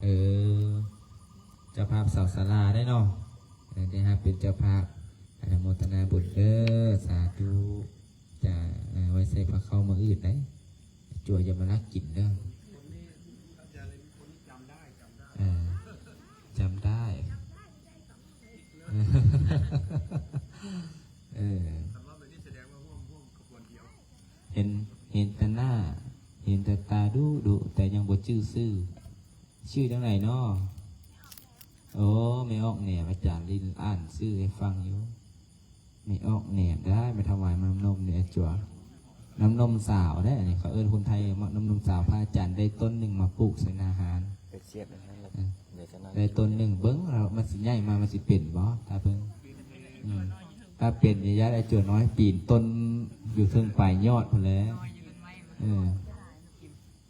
เออเจ้าภาพเสาศาลาได้เนาะได้ครับเป็นเจ้าภาพอนุโมทนาบุญเด้อสาธุจะไว้ใส่พระเข้ามาอื่นได้จั่วอย่ามาลักกินเด้อจำได้เห็นแต่หน้าเห็นแต่ตาดุแต่ยังบ่ชื่อจังไหนเนาะโอ้ไม่ออกแหนมอาจารย์ลินอ่านชื่อให้ฟังอยู่ไม่ออกแหนมได้ไปถวายน้ำนมเนี่ยจั่วน้ำนมสาวได้อันนี้เขาคนไทยน้ำนมสาวพระอาจารย์ได้ต้นหนึ่งมาปลูกใส่นาหารได้ต้นหนึ่งเบิ้งเรามันสิใหญ่มามันสิเป็นบ่ถ้าเบิ้งถ้าเป็นญาติไอ้จั่วน้อยปีนต้นอยู่เทิงปลายยอดพอแล้ว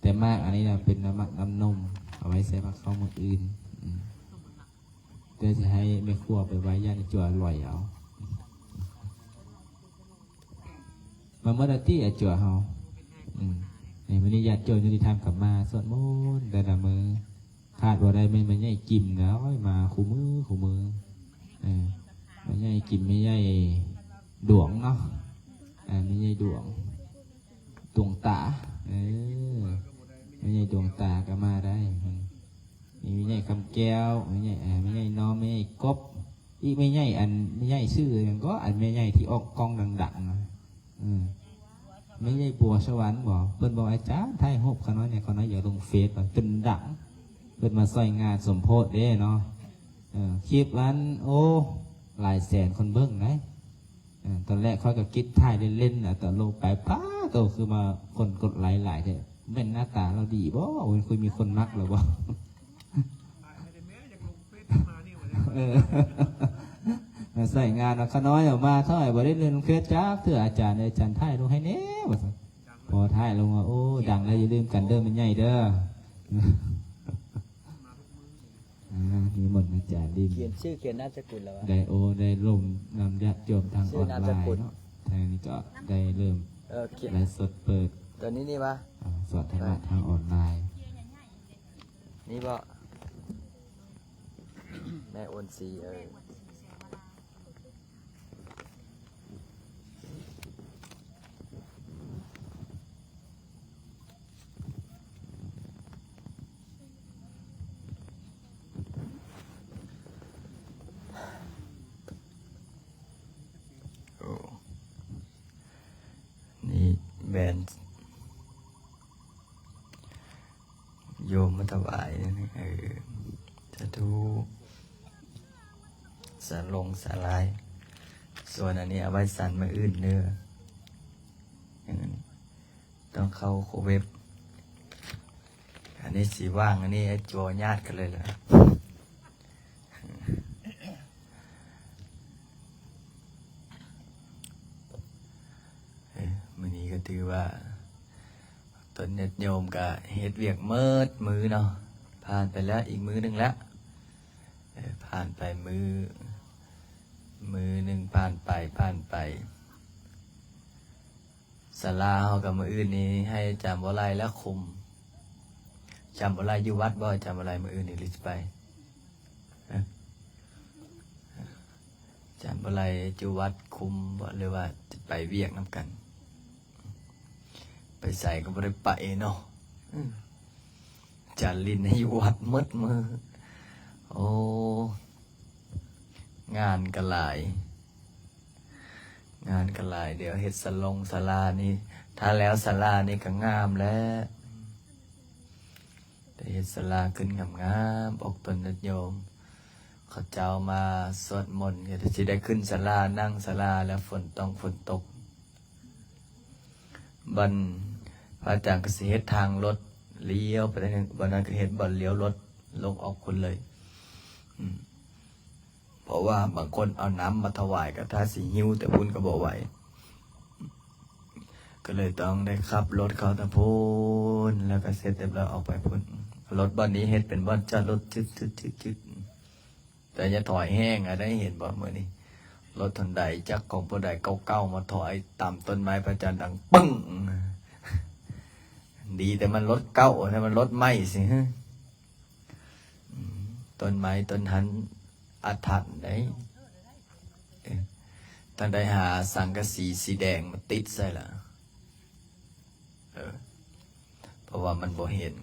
แต่มากอันนี้นะเป็นน้ำนมเอาไว้ใส่ผักข้าวมืออื่นเพื่อจะให้แม่ครัวไปไว้ย่านจั่วอร่อยเอามาเมื่อไรที่จั่วเฮาในวันนี้ญาติโยมที่ทำกลับมาสวดมนต์แต่ละมือคาดว่าได้ไม่ใช่กิมแล้วมาคู่มือไม่ใช่กิมไม่ใช่ดวงเนาะไม่ใช่ดวงตาไม่ใช่ดวงตาก็มาได้ไม่ใช่คำแก้วไม่ใช่น้อไม่ใช่กบอีกไม่ใช่อันไม่ใช่ชื่ออย่างก็อันไม่ใช่ที่ออกกล้องดังๆไม่ใช่บัวสวรรค์บอกเพิ่นบอกอาจารย์ไทยหบเขาน้อยเนี่ยเขาน้อยอย่าลงเฟซจนดังเพิ่นมาใส่งานสมโพธิเด้เนาะคลิปนั้นโอ้หลายแสนคนเบิ่งนะตอนแรกเขาก็คิดถ่ายเล่นๆแต่ลงไปป้าโตคือมาคนกดไลค์หลายเนี่ยเป็นหน้าตาเราดีบ่คุยมีคนมักหรือบ่มาใส่งานเขาน้อยออกมาเท่าไหร่บ่ได้เรียนเฟซจ้าเถื่ออาจารย์ถ่ายลงให้แน่พอถ่ายลงว่าโอ้ดังแล้วอย่าลืมกันเด้อมันใหญ่เด้อมีหมดอาจารย์ดินเขียนชื่อเขียนนามสกุลแล้วได้ลงนำญาติโยมทางออนไลน์เนาะทางนี้ก็ได้เริ่มไลฟ์สดเปิดตัวนี้นี่ปะสดทางออนไลน์นี่ปะแม่โอนซีแบนโยมมาถวายนี่จะดูสาลงสาลายส่วนอันนี้เอาไว้สั่นมาอื่นเนื้ออย่างนี้ต้องเข้าโคเว็บอันนี้สีว่างอันนี้จัวญาติกันเลยแหละมื้อนี้ก็ถือว่าตนเน็ตโยมกับเฮ็ดเวียกเมิดมือเนาะผ่านไปแล้วอีกมือหนึ่งแล้วผ่านไปมือหนึ่งผ่านไปศาลาเฮากับมืออื่นนี้ให้จำบ่ไรแล้วคุมจำบ่ไรอยู่วัดบ่จำบ่ไรมืออื่นนี่ลิสไปจำบ่ไรอยู่วัดคุมบ่หรือว่าจะไปเวียกน้ำกันไปใส่ก็บ่ได้ไปเนาะจัดลินให้วัดมดมือโอ้งานกันหลายเดี๋ยวเฮ็ดศาลานี่ถ้าแล้วศาลานี่ก็งามแล้วแต่เฮ็ดศาลาขึ้นงามๆออกตนโยมเขาเจ้ามาสวดมนต์ก็จะได้ขึ้นศาลานั่งศาลาแล้วฝนตกบันพระอาจารย์ก็สิเฮ็ดทางรถเลี้ยวไปทางวันนั้นก็เฮ็ดบ่อนเลี้ยวรถลงออกคนเลยเพราะว่าบางคนเอาน้ำมาถวายก็ถ้าสิหิวแต่พุ่นก็บ่ไหวก็เลยต้องได้ขับรถเข้าตะพูนแล้วก็เสร็จเรียบร้อยออกไปพุ่นรถบ่อนนี้เฮ็ดเป็นบ่อนจอดรถจึ๊ดแต่อย่าถอยแห้งได้เห็นบ่มื้อนี้รถทันใดจักของผู้ใดเก่าๆมาถอยตามต้นไม้พระจันทร์ดังปึ้งดีแต่มันรถเก่าถ้ามันรถใหม่สิ ต้นไม้ต้นหันอาถรรพ์ได้ท่านได้หาสังกะสีสีแดงมาติดใส่ละเพราะว่ามันบ่เห็น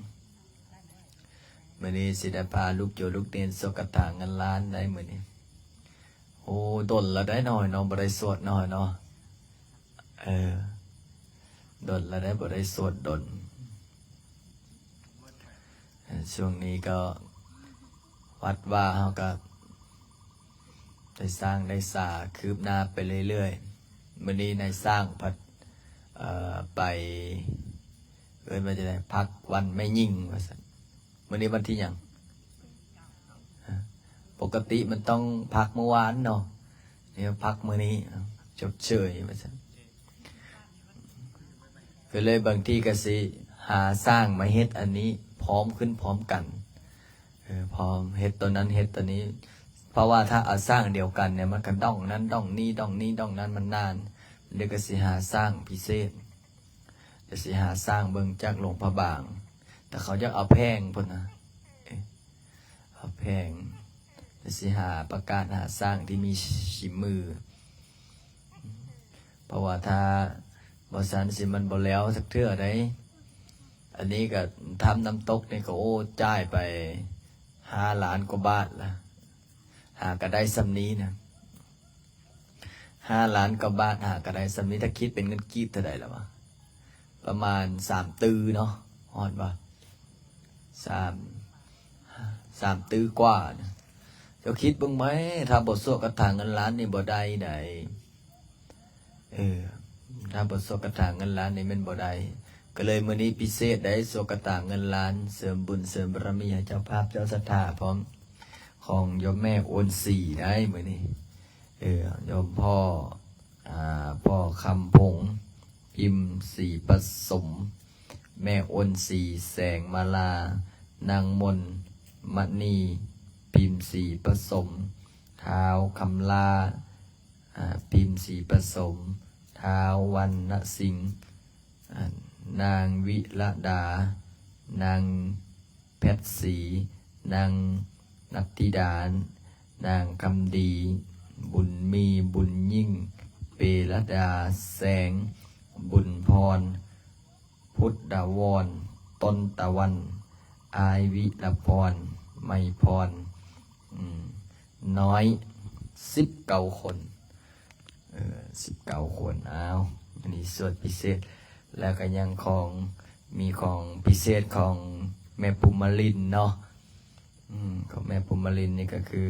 มื้อนี้สิได้พาลูกโยลูกเตียนสกตาเงินล้านได้มื้อนี้โอ้ดนละได้หน่อยเนาะบ่ได้สวดหน่อยเนาะดนละได้บ่ได้สวดดนช่วงนี้ก็วัดว่าเฮาก็ได้สร้างได้สาคืบหน้าไปเรื่อยๆมื้อนี้นายสร้างพัดไปมาจะได้พักวันไม่ยิ่งว่าซั่นมื้อนี้วันที่หยังปกติมันต้องพักเมื่อวานเนาะนี่พักมื้อนี้จบเชยว่าซั่นก็เลยบางทีก็สิหาสร้างมาเฮ็ดอันนี้พร้อมขึ้นพร้อมกันพร้อมเฮ็ดตัวนั้นเฮ็ดตัวนี้เพราะว่าถ้าเอาสร้างเดียวกันเนี่ยมันก็ต้องนั้นต้องนี้ต้องนี้ต้องนั้นมันนานเดี๋ยวก็สิหาสร้างพิเศษเดี๋ยวสิหาสร้างเบิ่งจากหลวงพระบางแต่เขาจะเอาแพงพุ่นนะเอาแพงเดี๋ยวสิหาประกาศหาสร้างที่มีชิมมือเพราะว่าถ้าบ่ซันสิมันบ่แล้วสักเทื่อใดอันนี้ก็ทำน้ำตกนี่ก็โอ้จ่ายไป5 ล้านกว่าบาทละหาก็ได้สำนี้นะ5 ล้านกว่าบาทหาก็ได้สำนี้ถ้าคิดเป็นเงินกีบเท่าไหร่แล้ววะประมาณ3 ตื้อเนาะฮอดว่า3 ตื้อกว่านะเจ้าคิดบ้างไหมถ้าบ่สวดกระถางเงินล้านนี่บ่ได้ไหนถ้าบ่สวดกระถางเงินล้านนี่มันบ่ได้ก็เลยมื้อนี้พิเศษได้สวดกระถางเงินล้านเสริมบุญเสริมบารมีให้เจ้าภาพเจ้าศรัทธาพร้อมของโยมแม่โอนสี่ได้มื้อนี้โยมพ่อคำพงพิมพ์สีผสมแม่โอนสีแสงมาลานางมนมณีพิมพ์สีผสมเท้าคำลาพิมพ์สีผสมเท้าวันณสิงห์นางวิรดานางเพชรศรีนางนัตติดานางคำดีบุญมีบุญยิ่งเปรดาแสงบุญพรพุทธดาวรต้นตะวันอายวิรพรไมพรน้อย19 คน19 คนอันนี้ส่วนพิเศษแล้วก็ยังมีของพิเศษของแม่ปุมาลินเนาะของแม่ปุมาลินนี่ก็คือ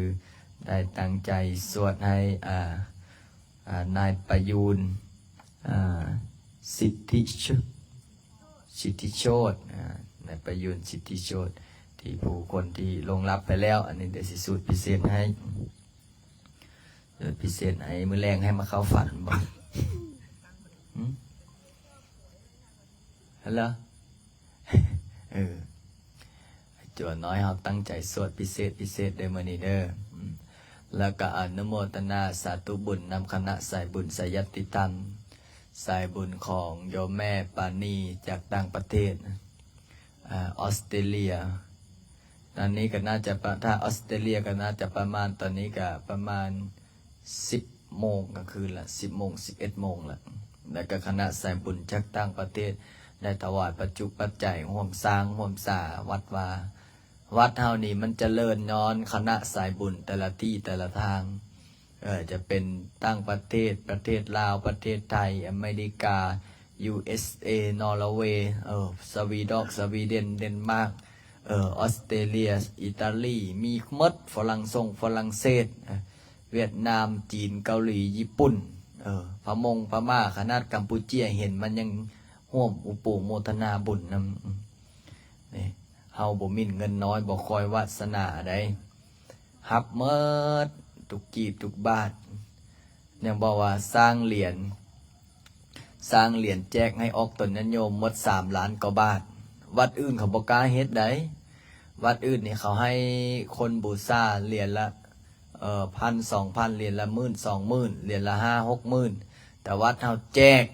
ได้ตั้งใจสวดให้นายประยูนสิทธิโชตินายประยูนสิทธิโชติที่ผู้คนที่ลงรับไปแล้วอันนี้เดี๋ยวสิสูตรพิเศษให้พิเศษให้มื้อแรงให้มาเข้าฝันบ่ฮัลโหลจวนน้อยเราตั้งใจสวดพิเศษเด้อมื้อนี้เด้อแล้วก็อนุโมทนาสาธุบุญนำคณะสายบุญสายติธรรมสายบุญของโยมแม่ปานีจากต่างประเทศออสเตรเลียตอนนี้ก็น่าจะถ้าออสเตรเลียก็น่าจะประมาณตอนนี้ก็ประมาณ10 โมงกลางคืนละ10 โมง11 โมงละแล้วก็คณะสายบุญจากต่างประเทศได้ถวายปัจจุปัจจัยร่วมสร้างร่วมสาวัดเฮานี่มันเจริญย้อนคณะสายบุญแต่ละที่แต่ละทางจะเป็นตั้งประเทศลาวประเทศไทยอเมริกา USA นอร์เวย์สวีเดนเดนมาร์กออสเตรเลียอิตาลีมีหมดฝรั่งเศสเวียดนามจีนเกาหลีญี่ปุ่นพม่าขนาดกัมพูเชียเห็นมันยังร่วมอุปโมทนาบุญนำนี่เฮาบ่มีเงินน้อยบ่คอยวาสนาใดฮับเมิดทุกกีบทุกบาทยังบอกว่าสร้างเหรียญแจกให้ออกตนโยมหมด3 ล้านกว่าบาทวัดอื่นเขาบ่กล้าเฮ็ดได้วัดอื่นนี่เขาให้คนบูชาเหรียญละ1,000-2,000เหรียญละ10,000-20,000เหรียญละ50,000-60,000แต่วัดเฮาแจก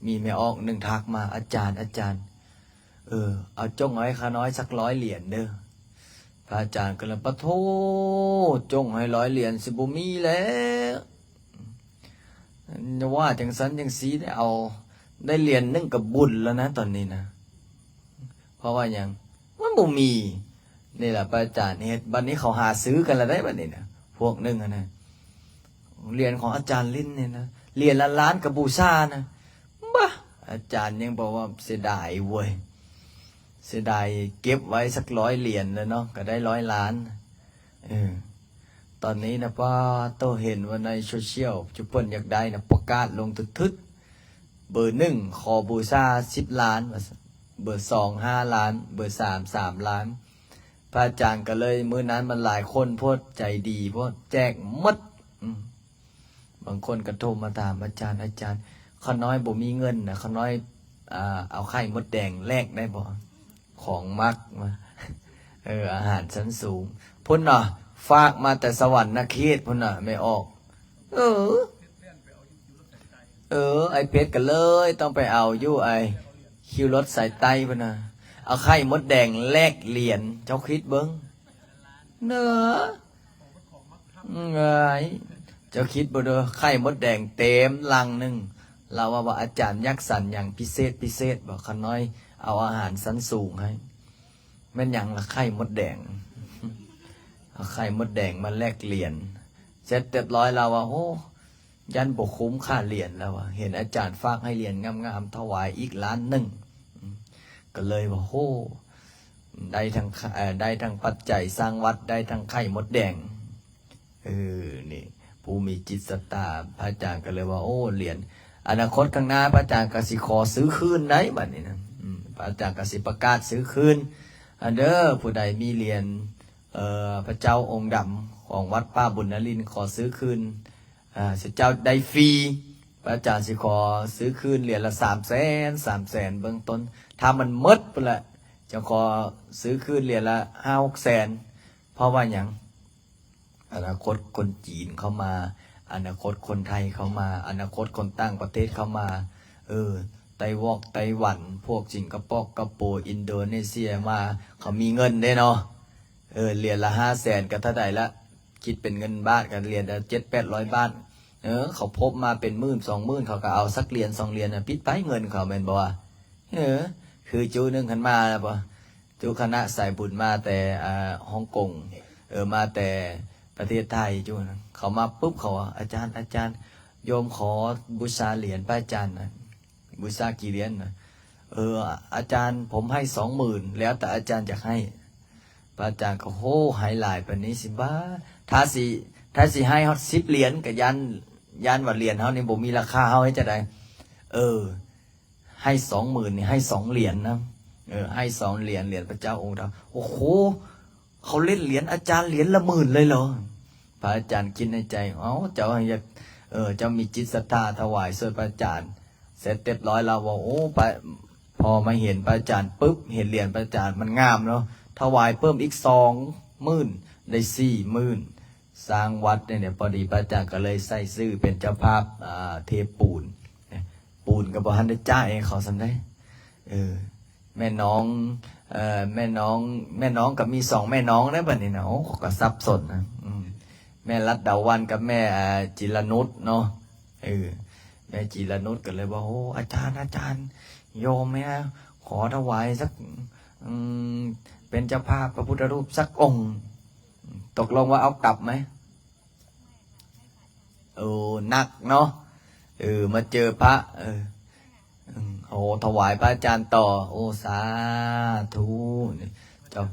มีแม่ออก1ทักมาอาจารย์เอาจงไว้ข้าน้อยสัก100 เหรียญเด้อ พระอาจารย์ก็เลยปะโทจงให้100 เหรียญสิบ่มีแล้วจะว่าจังสันจังสีได้เอาได้เหรียญนึงกับบุญแล้วนะตอนนี้นะเพราะว่าอย่างมันบ่มีนี่แหละพระอาจารย์เฮ็ดบัดนี้เขาหาซื้อกันแล้วได้บัดนี้นะพวกนึงนะเหรียญของอาจารย์ลิ้นเนี่ยนะเหรียญละล้านกับบูชานะบ้าอาจารย์ยังบอกว่าเสียดายเว้ยเสียดายเก็บไว้สัก100 เหรียญแล้วเนาะก็ได้100 ล้านตอนนี้นะป้าโตเห็นว่าในโซเชียลจุเปิ้นอยากได้นะประกาศลงทึดๆเบอร์ 1ขอบูชา10 ล้านเบอร์ 2 5 ล้านเบอร์ 3 3 ล้านพระอาจารย์ก็เลยมื้อนั้นมันหลายคนพวกใจดีพวกแจกหมดบางคนก็โทรมาถามอาจารย์ข้าน้อยบ่มีเงินนะข้าน้อยเอาไข่มดแดงแลกได้บ่ของมักมาอาหารชั้นสูงพุ่นน่ะฝากมาแต่สวรรค์นเขตพุ่นน่ะไม่ออกไอเพชรก็เลยต้องไปเอาอยู่ไอคิวรถสายใต้พุ่นน่ะเอาไข่มดแดงแลกเหรียญเจ้าคิดเบิ้งเนอะไงเจ้าคิดบ่เด้อไข่มดแดงเต็มลังนึงเราว่าอาจารย์ยักษ์สันอย่างพิเศษบอกข้าน้อยเอาอาหารชั้นสูงให้แม่นอย่างละไข่มดแดงเอาไข่มดแดงมาแลกเหรียญเสร็จเรียบร้อยเราว่าโอ้ยันบกคุ้มค่าเหรียญแล้วเห็นอาจารย์ฝากให้เหรียญงามๆถวายอีก1 ล้านก็เลยว่าโอ้ได้ทั้งปัจจัยสร้างวัดได้ทั้งไข่มดแดงนี่ผู้มีจิตศรัทธาพระอาจารย์ก็เลยว่าโอ้เหรียญอนาคตข้างหน้าพระอาจารย์ก็สิขอซื้อคืนได้บัดนี้นะพระอาจารย์ก็สิประกาศซื้อคืนเด้อผู้ใดมีเหรียญพระเจ้าองค์ดำของวัดป้าบุญนรินทร์ขอซื้อคืนเจ้าได้ฟรีพระอาจารย์สิขอซื้อคืนเหรียญละ300,000 เบื้องต้นถ้ามันหมดไปละจะขอซื้อคืนเหรียญละ5-6 แสนเพราะว่าอย่างอนาคตคนจีนเข้ามาอนาคตคนไทยเข้ามาอนาคตคนต่างประเทศเข้ามาไต้หวันพวกสิงคโปร์อินโดนีเซียมาเขามีเงินได้เนาะเหรียญละ500,000ก็เท่าไหร่ละคิดเป็นเงินบาทกันเหรียญละ700-800 บาทเขาพบมาเป็น10,000-20,000เขาก็เอาสักเหรียญ2 เหรียญปิดไปเงินเขาแม่นบ่ว่าคือจูนึงขันมาแล้วบ่จูคณะสายบุญมาแต่ฮ่องกงมาแต่ประเทศไทยจูนะเขามาปุ๊บเขาอาจารย์โยมขอบูชาเหรียญพระอาจารย์นะบูชากี่เหรียญนะอาจารย์ผมให้20,000แล้วแต่อาจารย์จะให้พระอาจารย์ก็โหให้หลายปานนี้สิบ้าถ้าสิให้ฮอด10 เหรียญก็ยันว่าเหรียญเฮานี่บ่มีราคาเฮาให้จะได้ให้20,000นี่ให้2 เหรียญนะให้2 เหรียญพระเจ้าองค์ดำโอ้โหเขาเล่นเหรียญอาจารย์เหรียญละ10,000เลยเหรอพระอาจารย์คิดในใจเจ้าอยากเจ้ามีจิตศรัทธาถวายส่วนพระอาจารย์เสร็จเรียบร้อยเราว่าโอ้พอมาเห็นพระอาจารย์ปุ๊บเห็นเหรียญพระอาจารย์มันงามเนาะถวายเพิ่มอีก20,000ได้40,000สร้างวัดเนี่ยพอดีพระอาจารย์ก็เลยใส่ชื่อเป็นเจ้าภาพเทปูนกับบ่ทันได้จ่ายเขาสำได้แม่น้องกับมี2 แม่น้องนะบัดนี้นะโอ้ก็ซับซ้อนนะแม่รัตดาวันกับแม่จิรนุชเนาะแม่จิรนุชก็เลยว่าโอ้อาจารย์โยมแม่ขอถวายสักเป็นเจ้าภาพพระพุทธรูปสักองค์ตกลงว่าเอากลับไหมหนักเนาะมาเจอพระโอ้ถวายพระอาจารย์ต่อโอ้สาธุเจ้า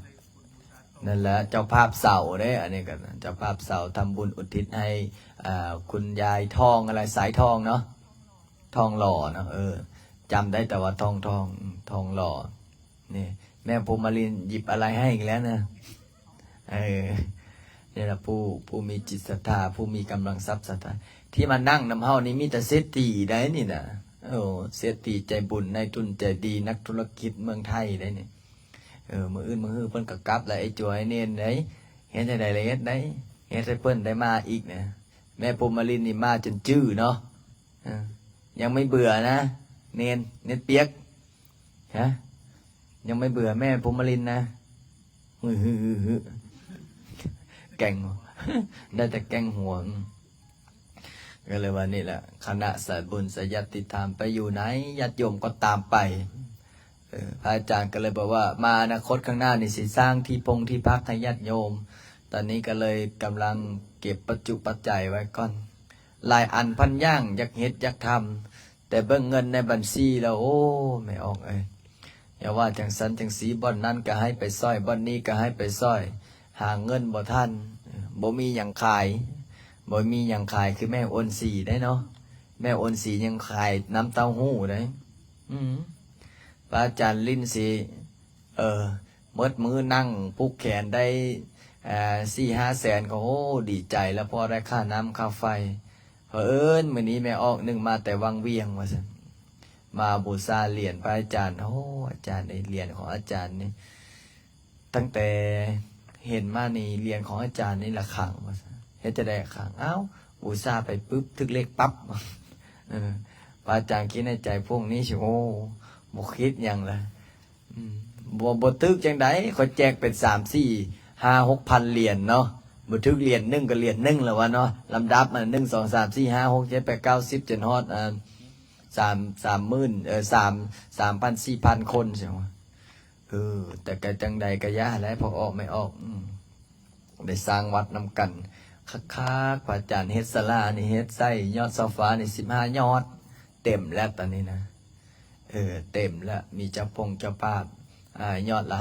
นั่นแหละเจ้าภาพเสาได้อันนี้กันเจ้าภาพเสาทำบุญอุทิศให้คุณยายทองอะไรสายทองเนาะทองหล่อเนาะจำได้แต่ว่าทองหล่อนี่แม่ภูมิลินหยิบอะไรให้อีกแล้วนะนี่แหละผู้มีจิตศรัทธาผู้มีกำลังทรัพย์ศรัทธาที่มานั่งนำเฮานี้มีแต่เศรษฐีได้นี่นะเศรษฐีใจบุญในทุนใจดีนักธุรกิจเมืองไทยได้นี่มืออื่นมือฮือเพิ่นก็กลับแล้วไอ้จ่วยเน้นได้เห็นได้เลยได้เห็นได้เพิ่นได้มาอีกนะแม่ภูมิลินนี่มาจนจื้อเนาะยังไม่เบื่อนะเน้นเปียกยังไม่เบื่อแม่ภูมิลินนะโ แกง ได้แต่แกงหัวก็เลยว่านี่แหละคณะสายบุญสายญาติธรรมไปอยู่ไหนญาติโยมก็ตามไปพระอาจารย์ก็เลยบอกว่ามาอนาคตข้างหน้านี่สิสร้างที่ที่พักให้ญาติโยมตอนนี้ก็เลยกำลังเก็บปัจจุปัจจัยไว้ก่อนหลายอันพันย่างอยากเฮ็ดอยากทำแต่เบิ่งเงินในบัญชีแล้วโอ้ไม่ออกอย่าว่าจังสันจังสีบ่อนนั้นก็ให้ไปซ้อยบ่อนนี้ก็ให้ไปซ้อยหาเงินบ่ทันบ่มีหยังขายบ่มีหยังขายคือแม่โอนสีได้เนาะแม่โอนสียังขายน้ำเต้าหู้ได้พระอาจารย์ลิ้นสีมดมือนั่งพุกแขนได้4-5 แสนก็โอ้ดีใจแล้วพอได้ค่าน้ำค่าไฟมื้อนี้แม่ออกนึงมาแต่วังเวียงว่าซั่นมาบูชาเหรียญพระอาจารย์โอ้อาจารย์ในเหรียญของอาจารย์นี่ตั้งแต่เห็นมานี่เหรียญของอาจารย์นี่ละขังว่าซั่นเฮ็ดจะได้ขังเอ้าบูชาไปปึ๊บทึกเลขปั๊บพระอาจารย์คิดในใจพวกนี้สิโอ้บ่คิดหยังล่ะบ่ทึกจังได๋เขาแจกเป็น3-4-5-6,000 เหรียญเนาะบ่ทึกเหรียญนึงก็เหรียญนึงแล้ววะเนาะลำดับมัน1 2 3 4 5 6 7 8 9 10จนฮอด3,000 คนใช่ไหมแต่ก็จังใดก็ยะแล้วพอออกไม่ออกได้สร้างวัดนำกันคักๆพระอาจารย์เฮ็ดศาลานี่เฮ็ดไส้ยอดโซฟานี่15 ยอดเต็มแล้วตอนนี้นะเต็มแล้วมีเจ้าภาพยอดละ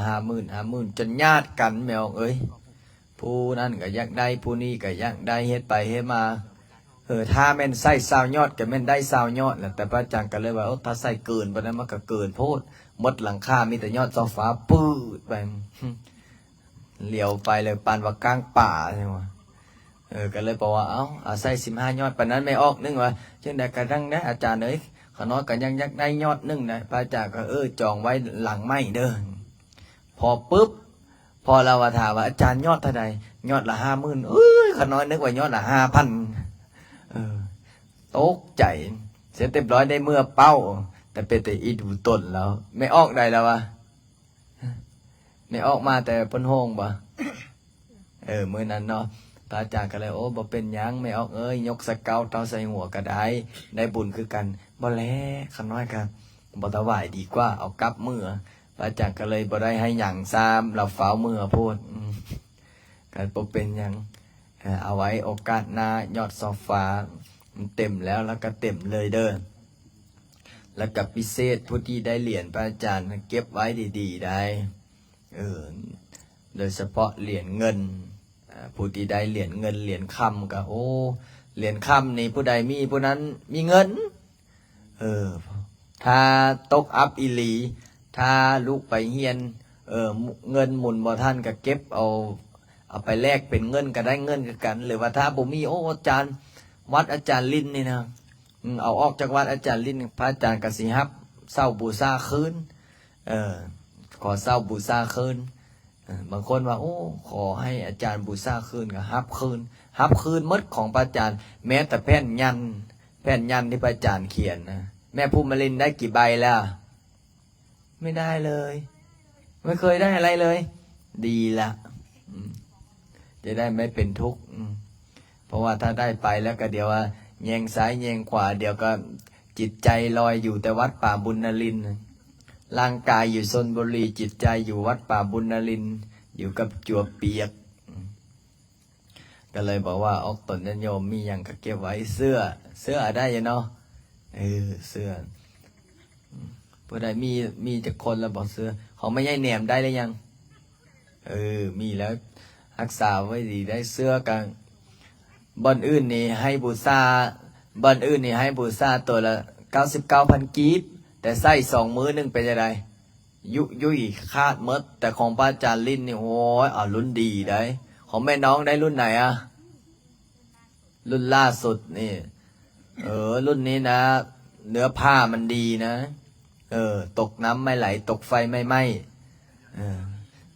50,000 จนญาติกันแมวผู้นั้นก็อยากได้ผู้นี้ก็อยากได้เฮ็ดไปเฮ็ดมาถ้าแม่นใส่20 ยอดก็แม่นได้20 ยอดแหละแต่พระอาจารย์ก็เลยว่าถ้าใส่เกินไปนั้นมันก็เกินโพดหมดหลังคามีแต่ยอดโซฟาปืดไปเหลียวไปเลยปานว่ากลางป่าใช่ไหมก็เลยบอกว่าเอาใส่15 ยอดปานนั้นไม่ออกนึงว่าจังได๋ก็ดังนะอาจารย์ขน้อยก็ยังอยากได้ยอดนึงนะพระอาจารย์ก็จองไว้หลังไม้เด้อพอปึ๊บพอเราถามว่าอาจารย์ยอดเท่าใดยอดละ50,000ขน้อยนึกว่ายอดละ5,000ตกใจเสร็จเรียบร้อยได้เมื่อเป้าแต่เป็นแต่อีดูต้นแล้วไม่ออกได้แล้ววะไม่ออกมาแต่พ้นห้องบ่มื้อนั้นเนาะพระอาจารย์ก็เลยโอ้บ่เป็นหยังไม่ออกยกสเกาเตาใส่หัวก็ได้บุญคือกันบ่แลขน้อยกันบ่ถวายดีกว่าเอากลับมือพระอาจารย์ก็เลยบ่ได้ให้หยังซ้ำเราเฝ้ามือพูดกันบ่เป็นหยังเอาไว้โอกาสหน้ายอดโซฟาเต็มแล้วก็เต็มเลยเด้อแล้วกับพิเศษผู้ที่ได้เหรียญพระอาจารย์เก็บไว้ดีๆได้โดยเฉพาะเหรียญเงินผู้ที่ได้เหรียญเงินเหรียญคำก็โอ้เหรียญคำนี่ผู้ใดมีผู้นั้นมีเงินถ้าตกอัพอีหลีถ้าลูกไปเฮียนเงินหมุนบ่ทันก็เก็บเอาไปแลกเป็นเงินก็ได้เงินกัน หรือว่าถ้าบ่มีโอ้อาจารย์วัดอาจารย์ลิ้นนี่นะเอาออกจากวัดอาจารย์ลิ้นพระอาจารย์ก็สิรับเช้าบูชาคืนขอเช้าบูชาคืนบางคนว่าโอ้ขอให้อาจารย์บูชาคืนก็รับคืนหมดของพระอาจารย์แม้แต่แผ่นยันที่พระอาจารย์เขียนนะแม่ภูมิลินได้กี่ใบแล้วไม่ได้เลยไม่เคยได้อะไรเลยดีละจะได้ไม่เป็นทุกข์เพราะว่าถ้าได้ไปแล้วก็เดี๋ยวว่าแยงซ้ายแยงขวาเดี๋ยวก็จิตใจลอยอยู่แต่วัดป่าบุญนรินทร์ร่างกายอยู่ชลบุรีจิตใจอยู่วัดป่าบุญนรินทร์อยู่กับจั่วเปียกก็เลยบอกว่าออกตนญาติโยมมีอย่างก็เก็บไว้เสื้อได้ยังเนาะเสื้อผู้ใดมีจะคนแล้วบอกเสื้อเขาไม่ใช่แหนมได้เลยยังมีแล้วรักษาไว้ดีได้เสื้อกันบ่อนอื่นนี่ให้บูชาตัวละ99,000 กีบแต่ใส่2 มื้อนึงเป็นยังไงยุ่ยคาดมดแต่ของพระอาจารย์ลิ้นนี่โอ้ยรุ่นดีได้ของแม่น้องได้รุ่นไหนรุ่นล่าสุดนี่รุ่นนี้นะเนื้อผ้ามันดีนะตกน้ำไม่ไหลตกไฟไม่ไหม้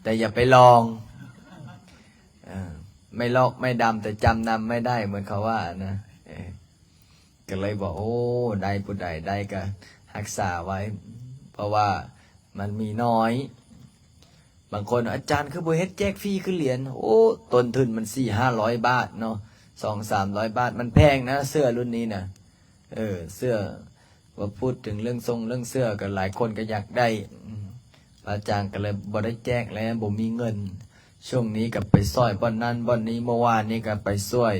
แต่อย่าไปลองไม่ลอกไม่ดำแต่จำนำไม่ได้เหมือนเขาว่านะก็เลยบอกโอ้ได้ผู้ใดได้ก็รักษาไว้เพราะว่ามันมีน้อย บางคนอาจารย์คือบ่เฮ็ดแจกฟรีคือเหรียญโอ้ต้นทุนมัน400-500 บาทเนาะ200-300 บาทมันแพงนะเสื้อรุ่นนี้นะเสื้อว่าพูดถึงเรื่องทรงเรื่องเสื้อก็หลายคนก็อยากได้อาจารย์ก็เลยบ่ได้แจกแล้วบ่มีเงินช่วงนี้ก็ไปซอยบ่อนนั้นบ่อนนี้เมื่อวานนี้ก็ไปช่วย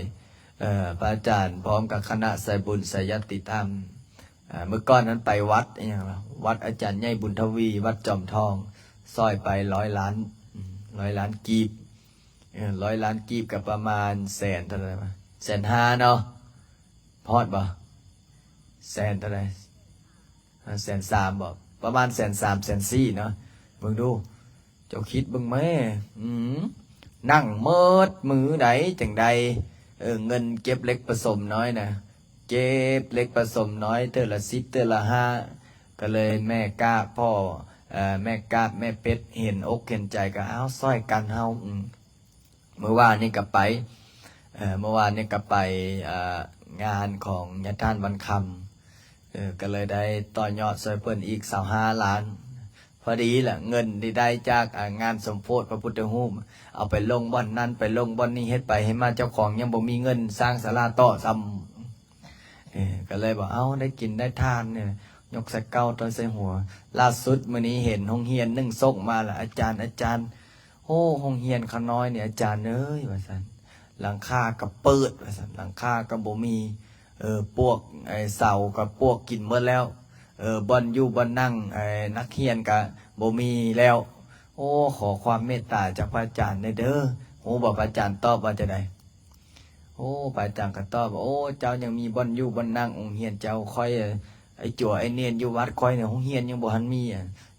พระอาจารย์พร้อมกับคณะสายบุญสายยติธรรมเมื่อก่อนนั้นไปวัดอย่างวัดอาจารย์ใหญ่บุญทวีวัดจอมทองซอยไป100 ล้านกีบ100 ล้านกีบกับประมาณแสนเท่าไหร่มา150,000เนาะพอดบ่แสนเท่าไหร่130,000บ่ประมาณ130,000 140,000เนาะเบิ่งดูเจ้าคิดเบิ่งแม่นั่งเมิดมือใดจังใดเงินเก็บเล็กผสมน้อยนะเก็บเล็กผสมน้อยเทื่อละ10เทื่อละ5ก็เลยแม่กล้าพ่อแม่กาดแม่เป็ดเห็นอกเห็นใจก็เอาซ้อยกันเฮาเมื่อวานนี้ก็ไปงานของญาติท่านวันคำก็เลยได้ต่อยอดซอยเพิ่นอีก25 ล้านพอดีแหละเงินที่ได้จากงานสมโพธิพระพุทธรูปเอาไปลงบ่อนนั้นไปลงบ่อนนี้เฮ็ดไปให้มาเจ้าของยังบ่มีเงินสร้างศาลาต่อซ้ำก็เลยบอกเอาได้กินได้ทานเนี่ยยกใส่เก้าตอนใส่หัวล่าสุดมื้อนี้เห็นโรงเรียน1ส่งมาล่ะอาจารย์โอ้โรงเรียนเขาน้อยเนี่ยอาจารย์เอ้ยว่าซั่นหลังคาก็เปิดว่าซั่นหลังคาก็บ่มีพวกเสาก็พวกกินหมดแล้วบ่อนอยู่บ่อนนั่งนักเรียนก็บ่มีแล้วโอ้ขอความเมตตาจากพระอาจารย์เด้อโอ้บอกพระอาจารย์ตอบว่าจะได้โอ้พระอาจารย์ก็ตอบว่าโอ้เจ้ายังมีบ่อนอยู่บ่อนนั่งองค์เรียนเจ้าค่อยไอ้จั่วไอ้เนียนอยู่วัดคอยเนี่ยห้องเฮียนยังบ่ทันมี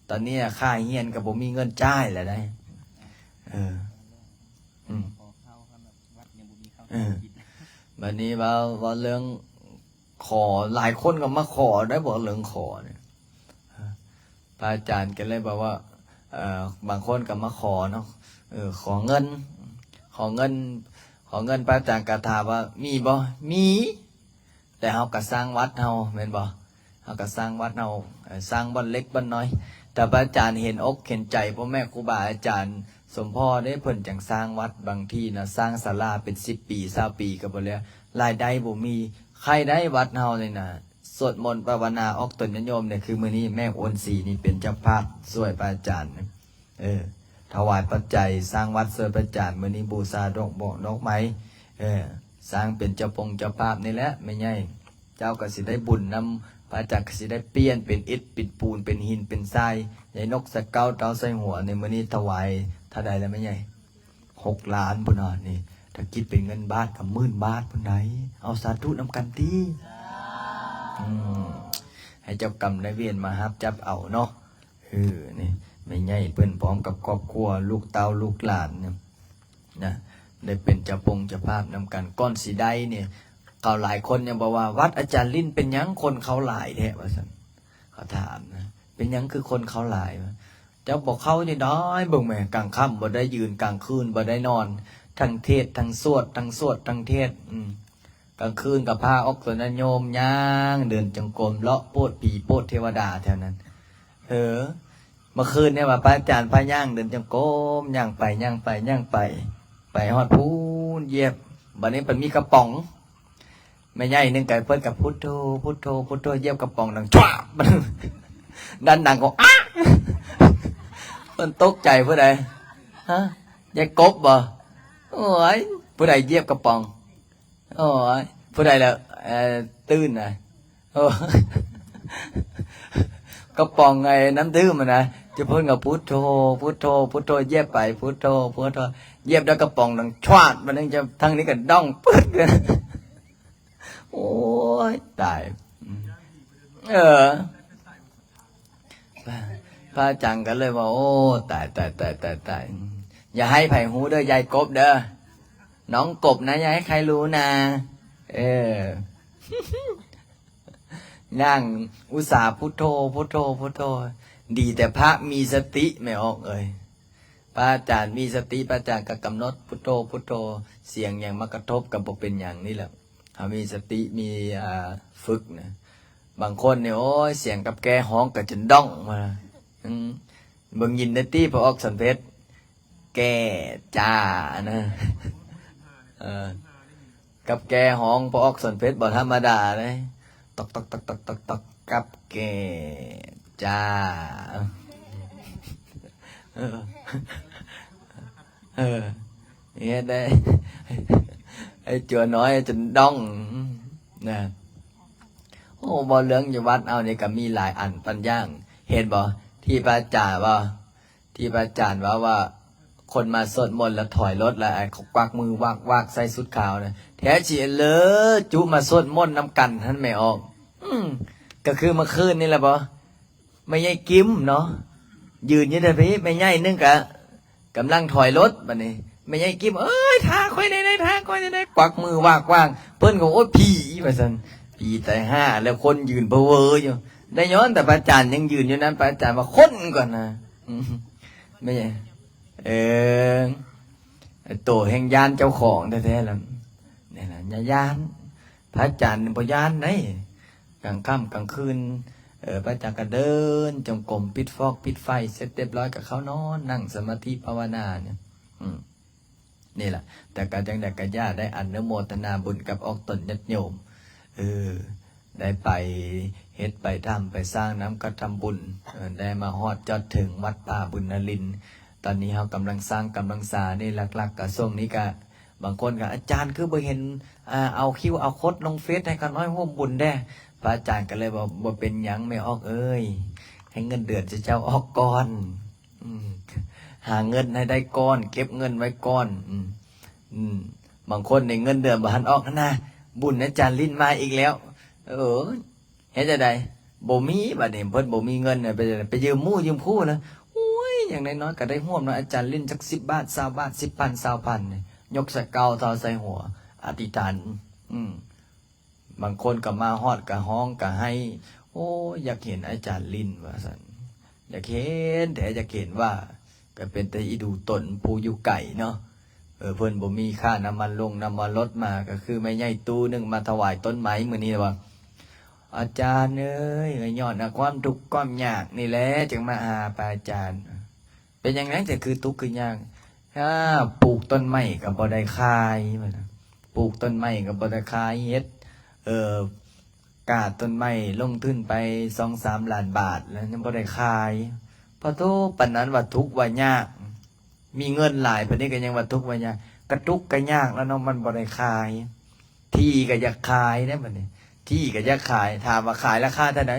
ตอนนี้ค่าเฮียนก็บ่มีเงินจ่ายแล้วได้บัดนี้ว่าเรื่องขอหลายคนก็มาขอได้บอกเรื่องขอเนี่ยพระอาจารย์ก็เลยบอกว่าบางคนก็มาขอเนาะขอเงินพระอาจารย์ก็ถามว่ามีบ่มีแต่เฮาก็สร้างวัดเฮาแม่นบ่เฮาก็สร้างวัดเฮาสร้างบ่อนเล็กบ่อนน้อยแต่พระอาจารย์เห็นอกเห็นใจพ่อแม่ครูบาอาจารย์สมพ่อได้เพิ่นจังสร้างวัดบางที่นะสร้างศาลาเป็น10 ปี20 ปีก็บ่แล้วรายได้บ่มีใครได้วัดเฮาเลยนะสวดมนต์ภาวนาออกตนโยมเนี่ยคือมื้อนี้แม่โอนสีนี่เป็นเจ้าภาพช่วยพระอาจารย์ถวายปัจจัยสร้างวัดช่วยพระอาจารย์มื้อนี้บูชาดอกไม้สร้างเป็นเจ้าภาพนี่แหละไม่ใหญ่เจ้าก็สิได้บุญนำพระอาจารย์ก็สิได้เปลี่ยนเป็นอิฐเป็นปูนเป็นหินเป็นทรายใหญ่นกสะเก้าเต้าใส่หัวในมื้อนี้ถวายเท่าใดแล้วไม่ใหญ่6 ล้านพุ่นน่ะนี่ถ้าคิดเป็นเงินบาทก็10,000 บาทพุ่นใดเอาสาธุนำกันติให้เจ้ากรรมนายเวรมารับจับเอาเนาะนี่ไม่ใหญ่เพิ่นพร้อมกับครอบครัวลูกเต้าลูกหลานเนี่ยนะได้เป็นเจ้าภาพนำกันก้อนสีได้เนี่ยเขาหลายคนยังบอกว่าวัดอาจารย์ลิ้นเป็นยังคนเขาหลายแท้ว่าซั่นเขาถามนะเป็นยังคือคนเขาหลายวะเจ้าบอกเขานี่น้อยเบิ่งแม่กลางค่ำบ่ได้ยืนกลางคืนบ่ได้นอนทั้งเทศทั้งสวดทั้งเทศกลางคืนกับพาออกสนโยมย่างเดินจงกรมเลาะโพดผีโพดเทวดาแถวนั้นเมื่อคืนเนี่ยว่าพระอาจารย์พาย่างเดินจงกรมย่างไปฮอดพูนเหยียบบัดนี้มันมีกระป๋องไม่ใหญ่นึงไก่เพิ่นกับพุทโธเหยียบกระป๋องดังจ้าดันดังก็เพิ่นตกใจผู้ใดฮะยายกบบ่โอ้ยผู้ใดเหยียบกระป๋องโอ้ยผู้ใดละตื้นนะโอ้กระป๋องไงน้ำตื้นมันนะจะเพิ่นกับพุทโธเหยียบไปพุทโธเหยียบแล้วกระป๋องดังชวาดมันนึงจะทางนี้ก็ด้องปึ๊ดกันโอ้ยตายพระอาจารย์ก็เลยว่าโอ้ตายอย่าให้ไผ่หูเด้อยายกบเด้อน้องกบนะอย่าให้ใครรู้นะนั่งอุตส่าห์พุทโธดีแต่พระมีสติไม่ออกพระอาจารย์มีสติพระอาจารย์ก็กำหนดพุทโธเสียงอย่างมากระทบกับเป็นอย่างนี้แหละมีสติมีฝึกนะบางคนเนี่ยโอ้ยเสียงกับแกห้องกับจนด้องมาเบิ่งยินได้ตีพระออกสันเพชร แก่จ้านะกับแก่ห้องพอออกสนเพชรบ่ธรรมดาเลยตอกตอกตอกตอกตอกตอกกับแก่จ้าเนี่ยได้ไอ้จัวน้อยจนดองนะโอ้บ่เรื่องอยู่วัดเอาเนี่ยก็มีหลายอันปัญญางเห็นบ่ที่พระอาจารย์ว่าคนมาสวดมนต์แล้วถอยรถแล้วเขากวักมือวากใส่สุดขาวนะแท้จริงเลยจุมาสวดมนต์นำกันท่านไม่ออกก็คือเมื่อคืนนี่แหละบ่ไม่ใช่กิ้มเนาะยืนอยู่แต่พี่ไม่ใช่นึงกำลังถอยรถบัดนี้ไม่ใช่กิ้มเอ้ยท่าค่อยได้ท่าค่อยได้กวักมือวากเพิ่นก็โอ๊ยผีว่าซั่นผีตายห่าแล้วคนยืนเพ้อเว้ออยู่ได้ย้อนแต่พระอาจารย์ยังยืนอยู่นั้นพระอาจารย์ว่าคนก่อนนะไม่ใช่โตแห่งยานเจ้าของแท้ๆแล้วนี่แหละยานพระอาจารย์บ่ยานไหนกลางค่ำกลางคืนพระอาจารย์ก็เดินจงกรมปิดฟอกปิดไฟเสร็จเรียบร้อยกับเขานอนนั่งสมาธิภาวนาเนี่ยนี่แหละแต่การจังได้กระยาได้อนุโมทนาบุญกับออกตนญาติโยมได้ไปเฮ็ดไปทำไปสร้างน้ำกระทำบุญได้มาฮอดจอดถึงวัดป่าบุญนรินทร์ตอนนี้เขากำลังสร้างกำลังสานี่หลักๆกับช่วงนี้ก็บางคนก็อาจารย์คือบ่เห็นเอาคิวเอาคดลงเฟซให้กันน้อยร่วมบุญได้พระอาจารย์ก็เลยบอกบ่เป็นหยังไม่ออกเอ้ยให้เงินเดือนเจ้าออกก่อนหาเงินให้ได้ก้อนเก็บเงินไว้ก้อนบางคนในเงินเดือนบ่ทันออกนะบุญอาจารย์ลิ้นมาอีกแล้วเฮ็ดจังได๋บ่มีบัดนี้เพิ่นบ่มีเงินไปยืมหมู่ยืมคู่นะโอ้ยอย่างน้อยๆก็ได้ร่วมนะอาจารย์ลิ้นจัก10 บาท20 บาท 10,000 20,000นี่ยกสะเกาเท่าใส่หัวอธิษฐานบางคนก็มาฮอดก็ห้องก็ให้โอ้อยากเห็นอาจารย์ลิ้นว่าซั่นอยากเห็นแต่อยากเห็นว่าก็เป็นแต่อีดูตนผู้อยู่ไกลเนาะเพิ่นบ่มีค่าน้ำมันลงน้ำมันรถมาก็คือไม่ใหญ่ตู้นึงมาถวายต้นไม้มื้อนี้ว่าอาจารย์เอ้ยย้อนความทุกข์ความยากนี่แหละจึงมาหาพระอาจารย์เป็นอย่างนั้นแต่คือทุกข์คือยากปลูกต้นไม้ก็บ่ได้ขายปลูกต้นไม้ก็บ่ได้ขายเฮ็ดกาดต้นไม้ลงทุนไป 2-3 ล้านบาทแล้วยังบ่ได้ขายพอโตปานนั้นว่าทุกข์ว่ายากมีเงินหลายปานนี้ก็ยังว่าทุกข์ว่ายากกระทุกข์ก็ยากแล้วเนาะมันบ่ได้ขายที่ก็อยากขายได้บัดนี้ที่ก็อยากขายถามว่าขายราคาเท่าไหร่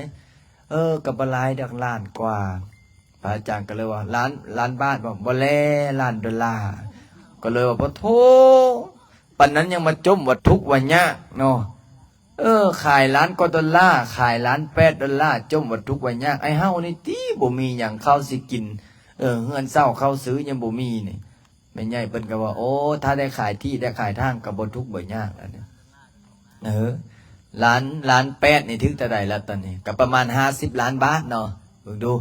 ก็บ่หลายดอกล้านกว่าพระอาจารย์ก็เลยว่าล้านบาทบ่แลล้านดอลลาร์ก็เลยว่าพอโทปานนั้นยังมาจมว่าทุกข์ว่ายากเนาะขายล้านกว่าดอลลาร์ขาย$1.8จมว่าทุกข์ว่ายากไอ้เฮานี่ติบ่มีหยังข้าวสิกินเงินเช้าเข้าซื้อยังบ่มีนี่แม่ใหญ่เพิ่นก็ว่าโอ้ถ้าได้ขายที่ได้ขายทางก็บ่ทุกข์บ่ยากแล้วเนี่ย$1.8นี่ถึงเท่าใดแล้วตอนนี้ก็ประมาณ50 ล้านบาทเนาะเบิ่งดู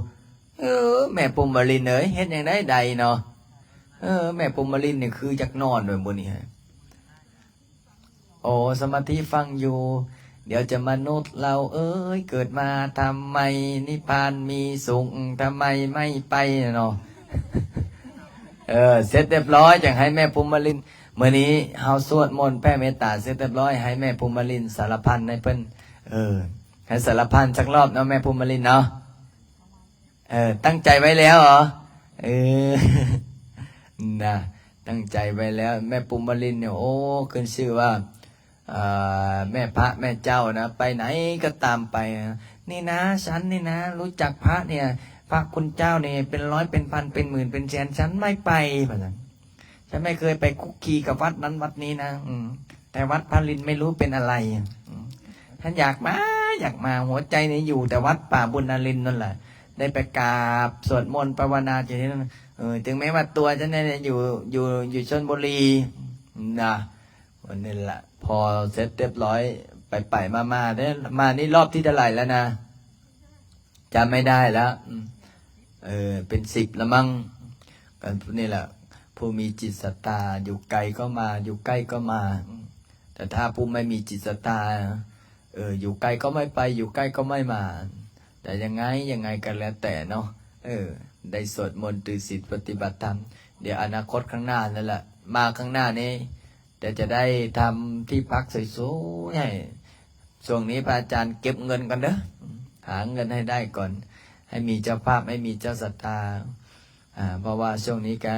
แม่ปุมมาลินเอ้ยเฮ็ดหยังได้ใดเนาะแม่ปุมมาลินนี่คือจักนอนด้วยมื้อนี้โอ้สมาธิฟังอยู่เดี๋ยวจะมนุษย์เราเกิดมาทำไมนิพพานมีสุขทำไมไม่ไปเนาะเสร็จเรียบร้อยจังให้แม่ปุมมาลินเมื่อนี้เฮาสวดมนต์แผ่เมตตาเสร็จเรียบร้อยให้แม่ปุมมาลินสารพันให้เพิ่นให้สารพันสักรอบเนาะแม่ปุมมาลินเนาะตั้งใจไว้แล้วเหรอนะตั้งใจไว้แล้วแม่ปุมมาลินเนี่ยโอ้ขึ้นชื่อว่าแม่พระแม่เจ้านะไปไหนก็ตามไปนี่นะฉันนี่นะรู้จักพระเนี่ยพระคุณเจ้าเนี่ยเป็นร้อยเป็นพันเป็นหมื่นเป็นแสนฉันไม่ไปแบบนั้นฉันไม่เคยไปคุกคีกับวัดนั้นวัดนี้นะแต่วัดพระลินไม่รู้เป็นอะไรฉันอยากมาหัวใจนี่อยู่แต่วัดป่าบุญนรินทร์นั่นแหละได้ไปกราบสวดมนต์ภาวนาอยู่ที่นั่นถึงแม้ว่าตัวฉันเนี่ยอยู่ชลบุรีนะวันนี้แหละพอเสร็จเรียบร้อยไปมาได้มานี่รอบที่เท่าไหร่แล้วนะจำไม่ได้แล้วเป็น10แล้วมั้งกันนี่แหละผู้มีจิตศรัทธาอยู่ไกลก็มาอยู่ใกล้ก็มาแต่ถ้าผู้ไม่มีจิตศรัทธาอยู่ไกลก็ไม่ไปอยู่ใกล้ก็ไม่มาแต่ยังไงกันแล้วแต่เนาะได้สวดมนต์ถือศีลปฏิบัติธรรม เดี๋ยวอนาคตข้างหน้านั่นแหละมาข้างหน้านี้เดี๋ยวจะได้ทำที่พักสวยๆให้ช่วงนี้พระอาจารย์เก็บเงินกันเด้อหาเงินให้ได้ก่อนให้มีเจ้าภาพให้มีเจ้าศรัทธาเพราะว่าช่วงนี้ก็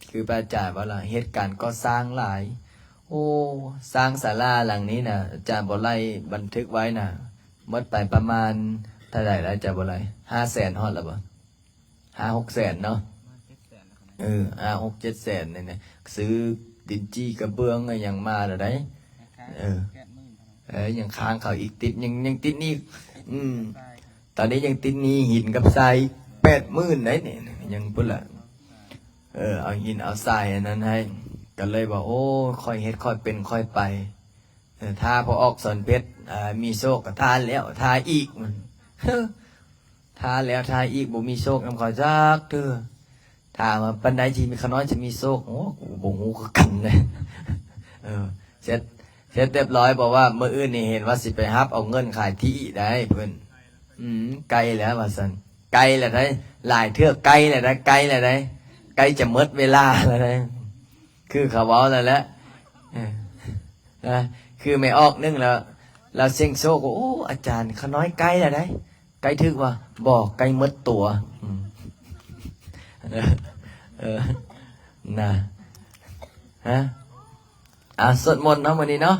คือพระอาจารย์ว่าละเหตุการณ์ก็สร้างหลายโอ้สร้างศาลาหลังนี้นะอาจารย์บ่ไล่บันทึกไว้นะหมดไปประมาณเท่าไหร่แล้วอาจารย์บ่ไล่500,000ฮอดแล้วบ่5-600,000เนาะ5-6-700,000เนี่ยซื้อดินจี้กระเบื้องอะไรอย่างมาแล้วได้ยังค้างเขาอีกติดยังติดนี่ตอนนี้ยังติดนี่หินกับทราย80,000ได้เนี่ยยังพุ่นละเอาหินเอาทรายอันนั้นให้ก็เลยบอกโอ้ค่อยเฮ็ดค่อยเป็นค่อยไปถ้าพอออกสอนเพชรมีโชคก็ทานแล้วทาอีกมันทาแล้วทาอีกบ่มีโชคนำขอจักเด้อถามว่าปันใดที่มีขน้อยจะมีโชคโอ้บ่ฮู้คือกันเลยเสร็จเรียบร้อยบอกว่ามื้ออื่นนี่เห็นว่าสิไปรับเอาเงินขายที่ได้เพิ่นไกลแล้วว่าซั่นไกลแล้วได้หลายเทือกไกลแล้วได้ไกลแล้วได้ไกลจะหมดเวลาแล้วได้คือเขาเว้าแล้วแหละคือไม่ออกนึงแล้วเสียงโชคโอ้อาจารย์ขน้อยไกลแล้วได้ไกลถึกว่าบอกไกลหมดตัวนะสวดมนต์เนาะวันนี้เนาะ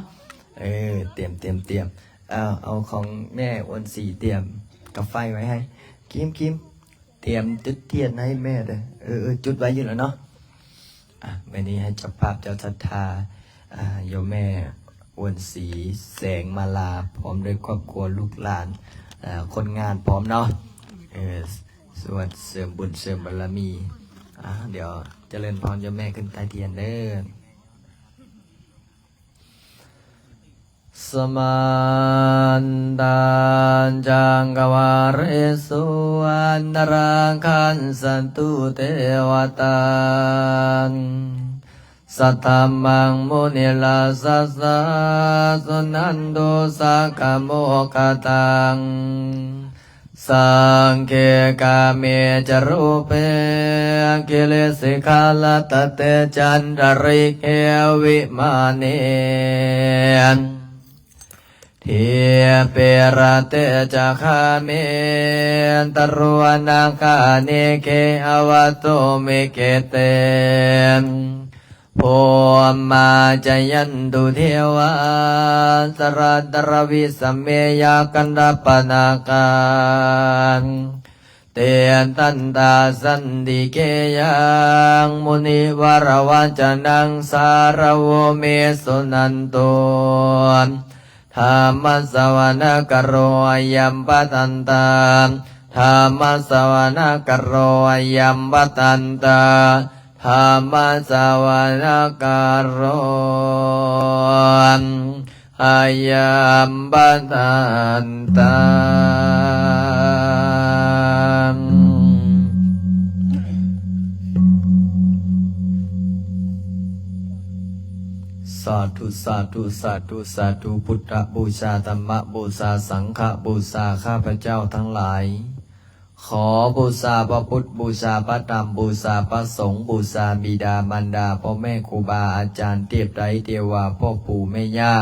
เตรียมเอาของแม่วันสีเตรียมกับไฟไว้ให้คิมเตรียมจุดเทียนให้แม่เด้อจุดไว้อยู่แล้วเนาะวันนี้ให้เจ้าภาพเจ้าศรัทธาโยมแม่วันสีแสงมาลาพร้อมด้วยครอบครัวลูกหลานคนงานพร้อมเนาะสวดเสริมบุญเสริมบารมีเดี๋ยวเจริญพรโยมแม่ขึ้นใต้เทียนเด้อสมานตานจังกวาเรสุอันตรังคันสันตุเทวตาสัทธามังมุนิลาสัสสะสุนันโดสักขโมคตังสังเคกาเมจรูปเปกิเลสิกาลตเตจันทริเกวิมาเนเทียเประเตจักขาเมตรวนาคาเนเกอวโตเมเกเตโพมาจยันตุเทวาสรัตรวิสเมยากันดปนาการเตตันตาสันติเกยังมุนิวรวัจนังสารโวเมสุนันโตธรรมสวนกโรยัมปตันตาธรรมสวนกโรยัมปตันตาธรรมสวนกโรยัมปตันตาสาธุสาธุสาธุสาธุพุทธบูชาธรรมบูชาสังฆบูชาข้าพเจ้าทั้งหลายขอบูชาพระพุทธบูชาพระธรรมบูชาพระสงฆ์บูชาบิดามารดาพ่อแม่ครูบาอาจารย์เทพไตรเทวาพ่อปู่แม่ย่า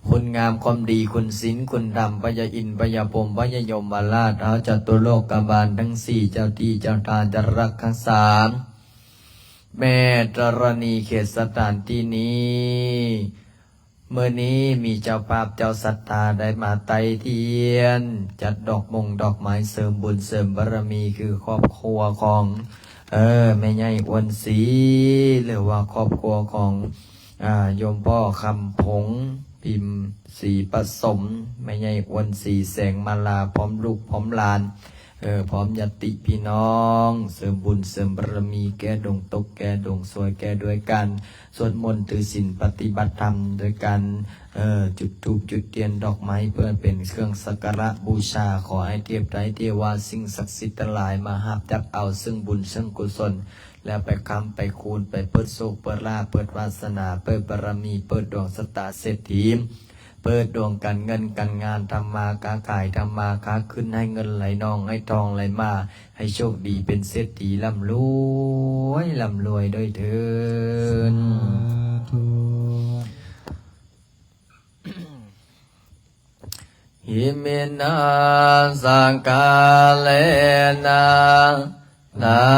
คุณงามความดีคุณศีลคุณธรรมพระยาอินทร์พระยาพรหมพระยายมมาราชเอาจตุโลกบาลทั้งสี่เจ้าที่เจ้าทานจะรักทั้งสามแม่ธรณีเขตสถานที่นี้เมื่อนี้มีเจ้าภาพเจ้าศรัทธาได้มาไต่เทียนจัดดอกไม้เสริมบุญเสริมบารมีคือครอบครัวของแม่ใหญ่อ้วนศรีหรือว่าครอบครัวของโยมพ่อคำผงพิมพ์สีผสมแม่ใหญ่อ้วนศรีแสงมาลาพร้อมลูกพร้อมหลานพร้อมญาติพี่น้องเสริมบุญเสริมบารมีแก้ดงตกแก้ดงสวยแก้ด้วยกันสวดมนต์ถือศีลปฏิบัติธรรมด้วยกันจุดธูปจุดเทียนดอกไม้เพื่อเป็นเครื่องสักการะบูชาขอให้เทพไตรเทวาสิ่งศักดิ์สิทธิ์ทั้งหลายมาหับจับเอาซึ่งบุญซึ่งกุศลแล้วไปคำไปคูณไปเปิดโชคเปิดลาภเปิดวาสนาเปิดบารมีเปิดดวงสตาเศรษฐี เปิดดวงการเงินการงานทำมาค้าขายทำมาค้าขึ้นให้เงินไหลนองให้ทองไหลมาให้โชคดีเป็นเศรษฐีร่ำรวยด้วยเถิดหิมินาสังกาเลนะตั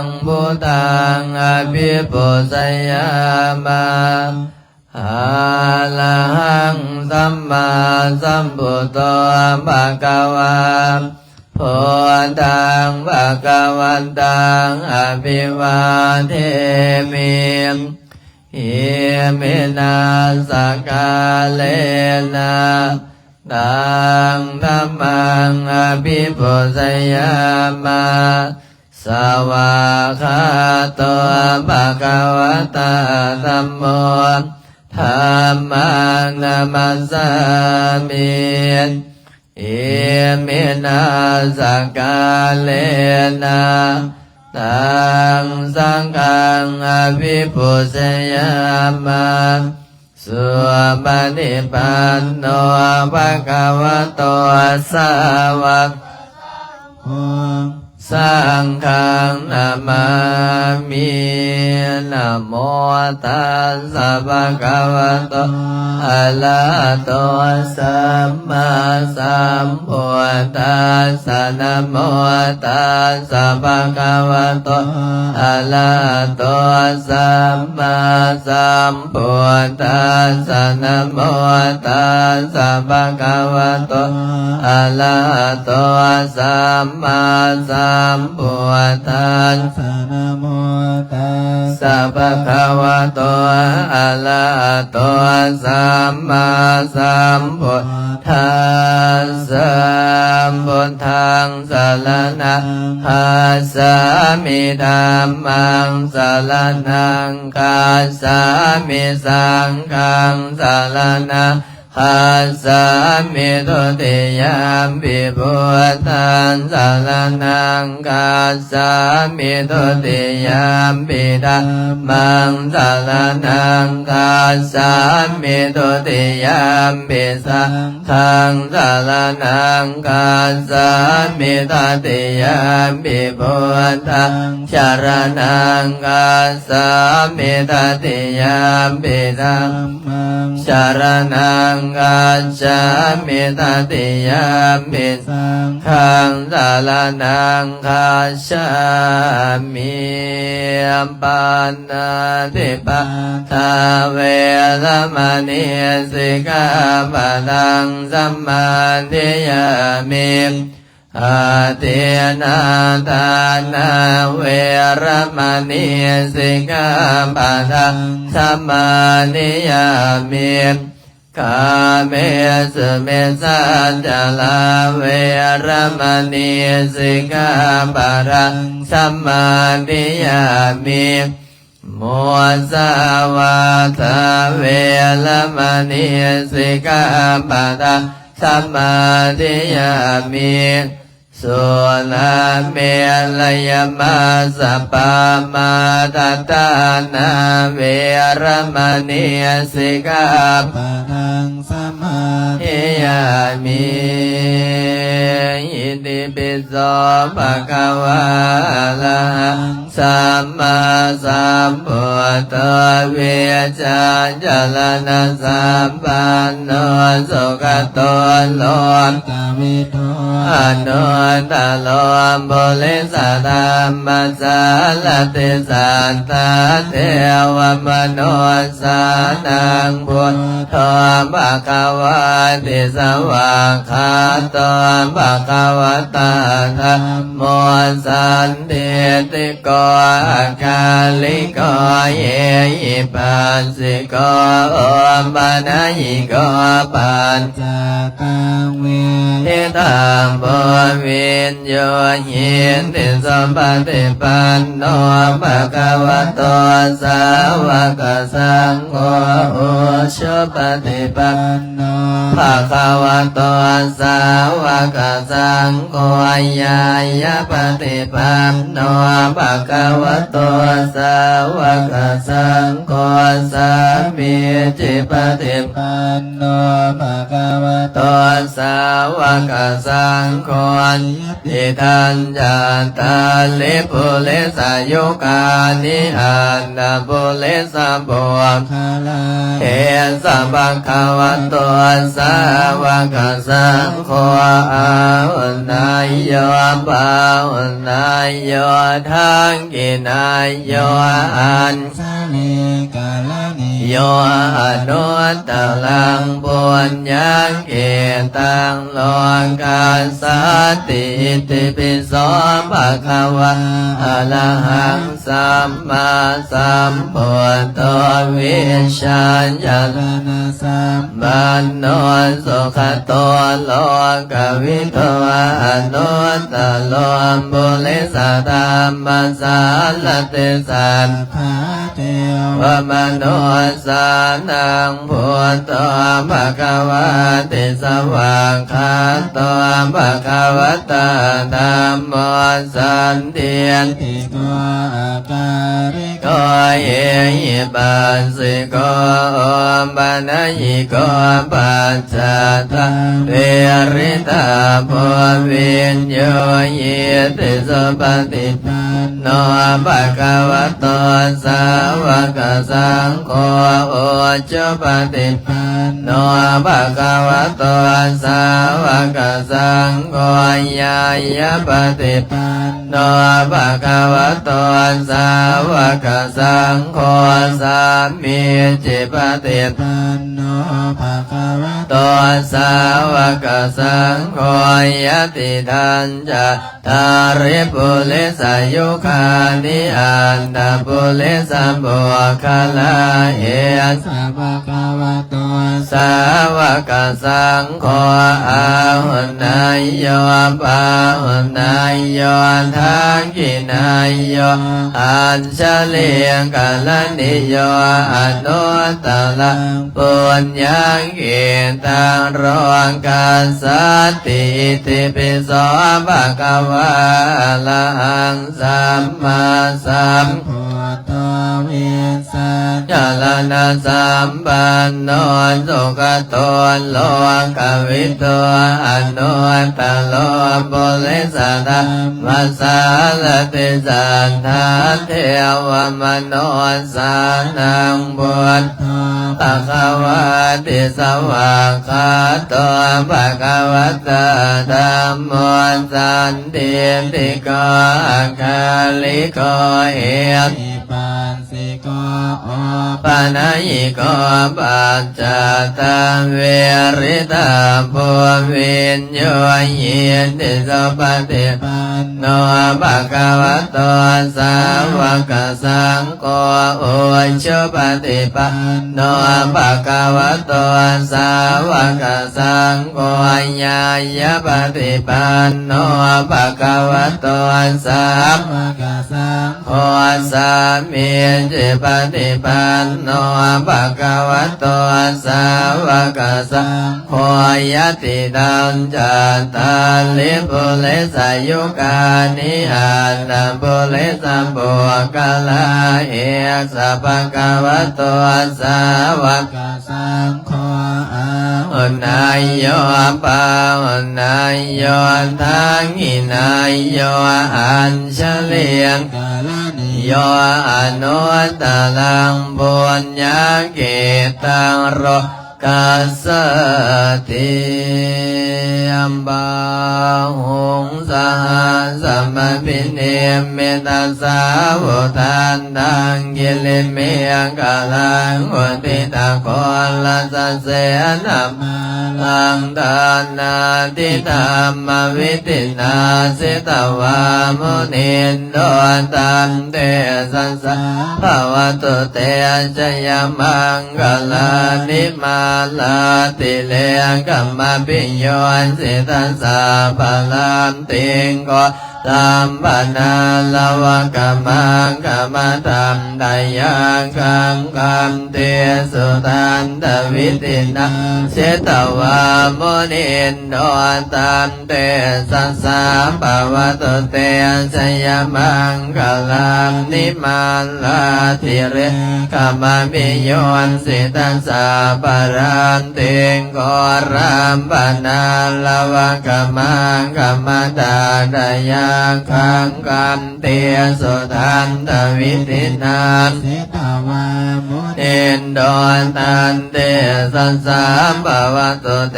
งพุทธังอภิปุสยามะอะระหังสัมมาสัมพุทโธภะคะวะพุทธังภะคะวันตังอภิวาเทมิหิมินาสังกาเลนะตังธัมมังอภิปุสยามะสวากขาโตภะคะวะตาธัมโมธัมมังนัมมัสสามิอิมินาสังกาเลนะตังสังฆังอภิปุสยามะสุปฏิปันโนภะคะวะโตสาวกสังฆังนามามินะโมตัสสะภะคะวะโตอะระหะโตสัมมาสัมพุทธัสสะนะโมตัสสะภะคะวะโตอะระหะโตสัมมาสัมพุทธัสสะนะโมตัสสะภะคะวะโตอะระหะโตสัมมาสัมพุทธัสสะนะโมตัสสะภะคะวะโตอะระหะโตสัมมาสัมพุทธัสสะพุทธังสรณังคัจฉามิธัมมังสรณังคัจฉามิสังฆังสรณังคัจฉามิทุติยมปิพุทธังสรณังคัจฉามิทุติยมปิธัมมังสรณังคัจฉามิทุติยมปิสังฆังสรณังคัจฉามิตติยมปิพุทธังสรณังคัจฉามิตติยมปิธัมมังสรณังกัจฉามิตติยมปิสังฆังสรณังคัจฉามิปานาติปาทาเวรมณีสิกขาปะทังสัมมาทิยามิอาทินาทานาเวรมณีสิกขาปะทังสัมมาทิยามิกาเมสุเมสัจจลาเวรมณีสิกขาปะทังสัมมาทิยามิโมสาวาทาเวรมณีสิกขาปะทังสัมมาทิยามิสุนาเมลยมัสสะปามาทัฏฐานาเวรมณีสิกขาปะทังสัมมาทิยามิอิติปิโสภะคะวะอะระหังสัมมาสัมพุทโธเวชาจรณะสัมปันโนสุขโตโลกวิโตอนุตตโลบุริสธรรมสารติสัตตาเทวมนุสสานังพุทโธภะคะวะติสวากขาโตภะคะวะตาธัมโมสันติติโกอาคาลิโกเยหิปัสสิโกโอมปะนะยิโกปัญจกังเวทิตังบุวินโยหินติสัมปติปันโนภะคะวะโตสาวกสังโฆอุชุปฏิปันโนภะคะวะโตสาวกสังโฆญาญปฏิปันโนภะ คะวะโตสาวกสังโฆสามีจิปฏิปันโนภะคะวะโตสาวกสังโฆทิทันจันตาลิปุลิสายุกานิอันดาปุลิสัมปวะคาลาเอสัมภะคะวะโตสาวกสังโฆอาหุนายโยปาหุนายโยทังกินายโยอันสาลิกาลานิโยอนุตตลังปุญญังเกตังโลกาสัตติติปิโสภะคะวะอะระหังสัมมาสัมพุทโธวิชชาญาณสัมปันโนสุขโตโลกวิทูอนุตตโลบุริสธรรมสารติสันภาเทวมโนสานังพุทโธภะคะวะติสวากขาโตภะคะวะตาธัมโมสันติติโกอาการิโกเยหิปัสสิโกปัญญิโกปัจจตังเวริตาโพวิญโยเยติสุปฏิปันโนภะคะวะโตสาวกสังโฆโอจุปฏิปันโนภะคะวะโตสาวกสังโฆญาญาปฏิปันโนภะคะวะโตสาวกสังโฆสามีจิปฏิปันโนภะคะวะโตสาวกสังโฆยติทันจะทาริปุริสายุคานิอันตปุริสัมบุคลาเอสัพพะคะวะโตสาวกสังโฆอาหุนายโยปาหุนายโยทักขินายโยอัญชลีกัลนิโยอนุตตลังปุญญังเกตังโรกัสสติติปิโสภะคะวะอะระหังสัมมาสัมพุทโธวิสัชฌาณสัมปันโนสุขโตโลกวิทูอนุตตโลบุริสธรรมสารติสันทาเทวมโนสานังบุตโธภะคะวะติสวากขาโตภะคะวะตาธัมโมสันติติโกอาคาลิโกเอติปัสสิโกโอปัญญิโกปัจจตังเวริตาภูวิญโยเยติสุปฏิปันโนภะคะวะโตสาวกสังโฆโอจุปฏิปันโนภะคะวะโตสาวกสังโฆญาญาปฏิปันโนภะคะวะโตสาวกสังโฆสามีจิปฏิปันโนภะคะวะโตสาวกสังโฆยติตังจัตตาลิปุริสายุกานิอันตปุริสัมปุกลาเอสัพพะคะวะโตสาวกสังโฆอาหุนายโยปาหุนายโยทังขินายโยอัญชลีกาลนิโยอนุตตลังปุญญเกตังโรกัสสติอัมบาหุงสหัสสัมปิเนมิตาสาวุทันตังกิลิเมกาลังอุติตะโคลัสเสนามาลังทานาติธรรมวิตินาสิตวามุนินโดตันเตสัสสะภวตุเตชยมังกลานิมาลาติเลกัมมปิโยสิตัสสะปะลันติงโก สัมปนาลวะกะมังกะมะตัมไดยังกังกัมเตสุตันตวิตินะเสตวามุนินโดตัมเตสัสสะภวตุเตชยมังกลัมนิมาลาธิเรกามมิโยนสิตัสสะปรามติงโกรัมปนาลวะกะมังกะมะตาดายังคังกัมเตสุทันตวิตินาเสตวามุนินโดตันเตสัสสะภวตุเต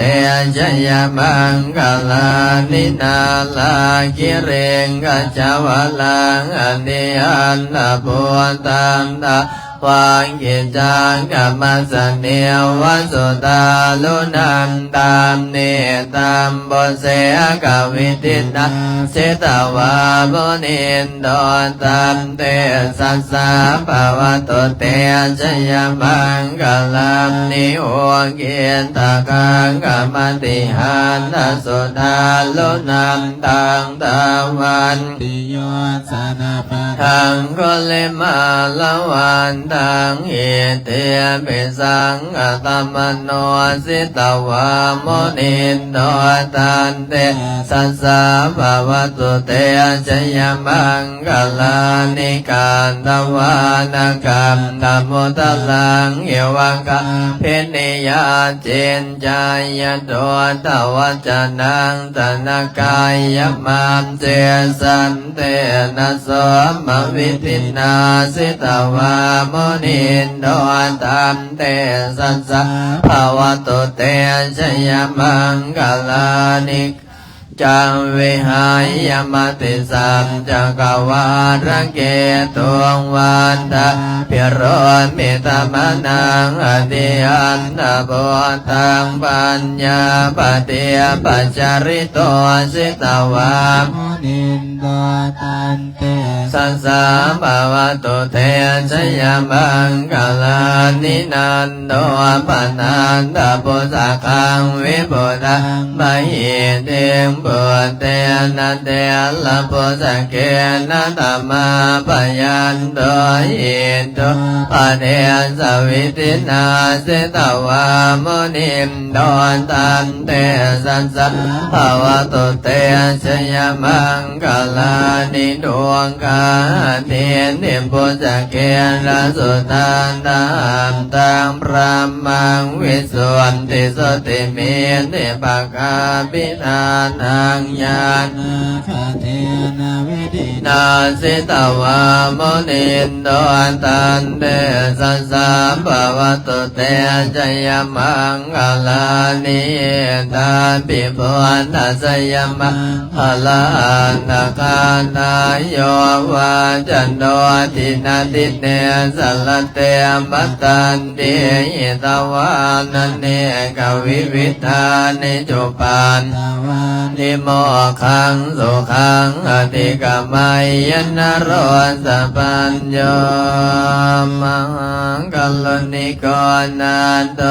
ชยมังกลานินาลาคิเรงกัจจวลังอนิอันตะปุตตัมตะวังกิจจังกัมมัสเนียววัสุตาลุนันตามเนตัมบเสกวิตินะเสตวามุนินโดตัมเตสัสสะภวตุเตชยมังกลัมนิโอเกนตะกังกัมมติหันนสุตาลุนันตังตะวันติโยสนะปะทังกุลิมาลวันตังเอเตปิสังฆตัมมโนสิตวามุนินโดตันเตสัสสะภวตุเตชยมังกลานิการตวานกัมธรรมุตลังเอวังกะเพนิยาเจนจายโดตวัจนังตนกายมามเจสันเตนะสมวิตินาสิตวามุนินโดตัมเตสัสสะภวตุเตชยมังกลานิจังวิหายมติสัมจักวาระเกตุงวันตะพิโรมิตมนังอธิอันตะโพธังปัญญาปฏิยปัจจาริโตสิตวามุนินโดตันเตสัสสะภวตุเตชยมังกลานินันโดปนันตะปุสะคังวิปุตตังมหิเตงปุตเตนะเตละปุสะเกนะธัมมาปยันโตอิโตปะเทสวิตินาสิตวามุนินโดตันเตสัสสะภวตุเตชยมังกลานิดวงกาเทนิปุสะเกนะสุตันตามตังพระมังวิสุทธิสติเมติปะกาปินานังญาณคเทนะวิธินาสิตวามุนินโดตันเตสัสสะภวตุเตชยมังกลานิตาปิปุณฑสยมังพลานตะกานาโยวาจันโดทินาทิเนสัลเตมัตตันเดหิตวานันเนกวิวิธานิจุปันนิโมขังสุขังอติกามัยยนะโรสะปัญโยมังกัลนิโกนันโต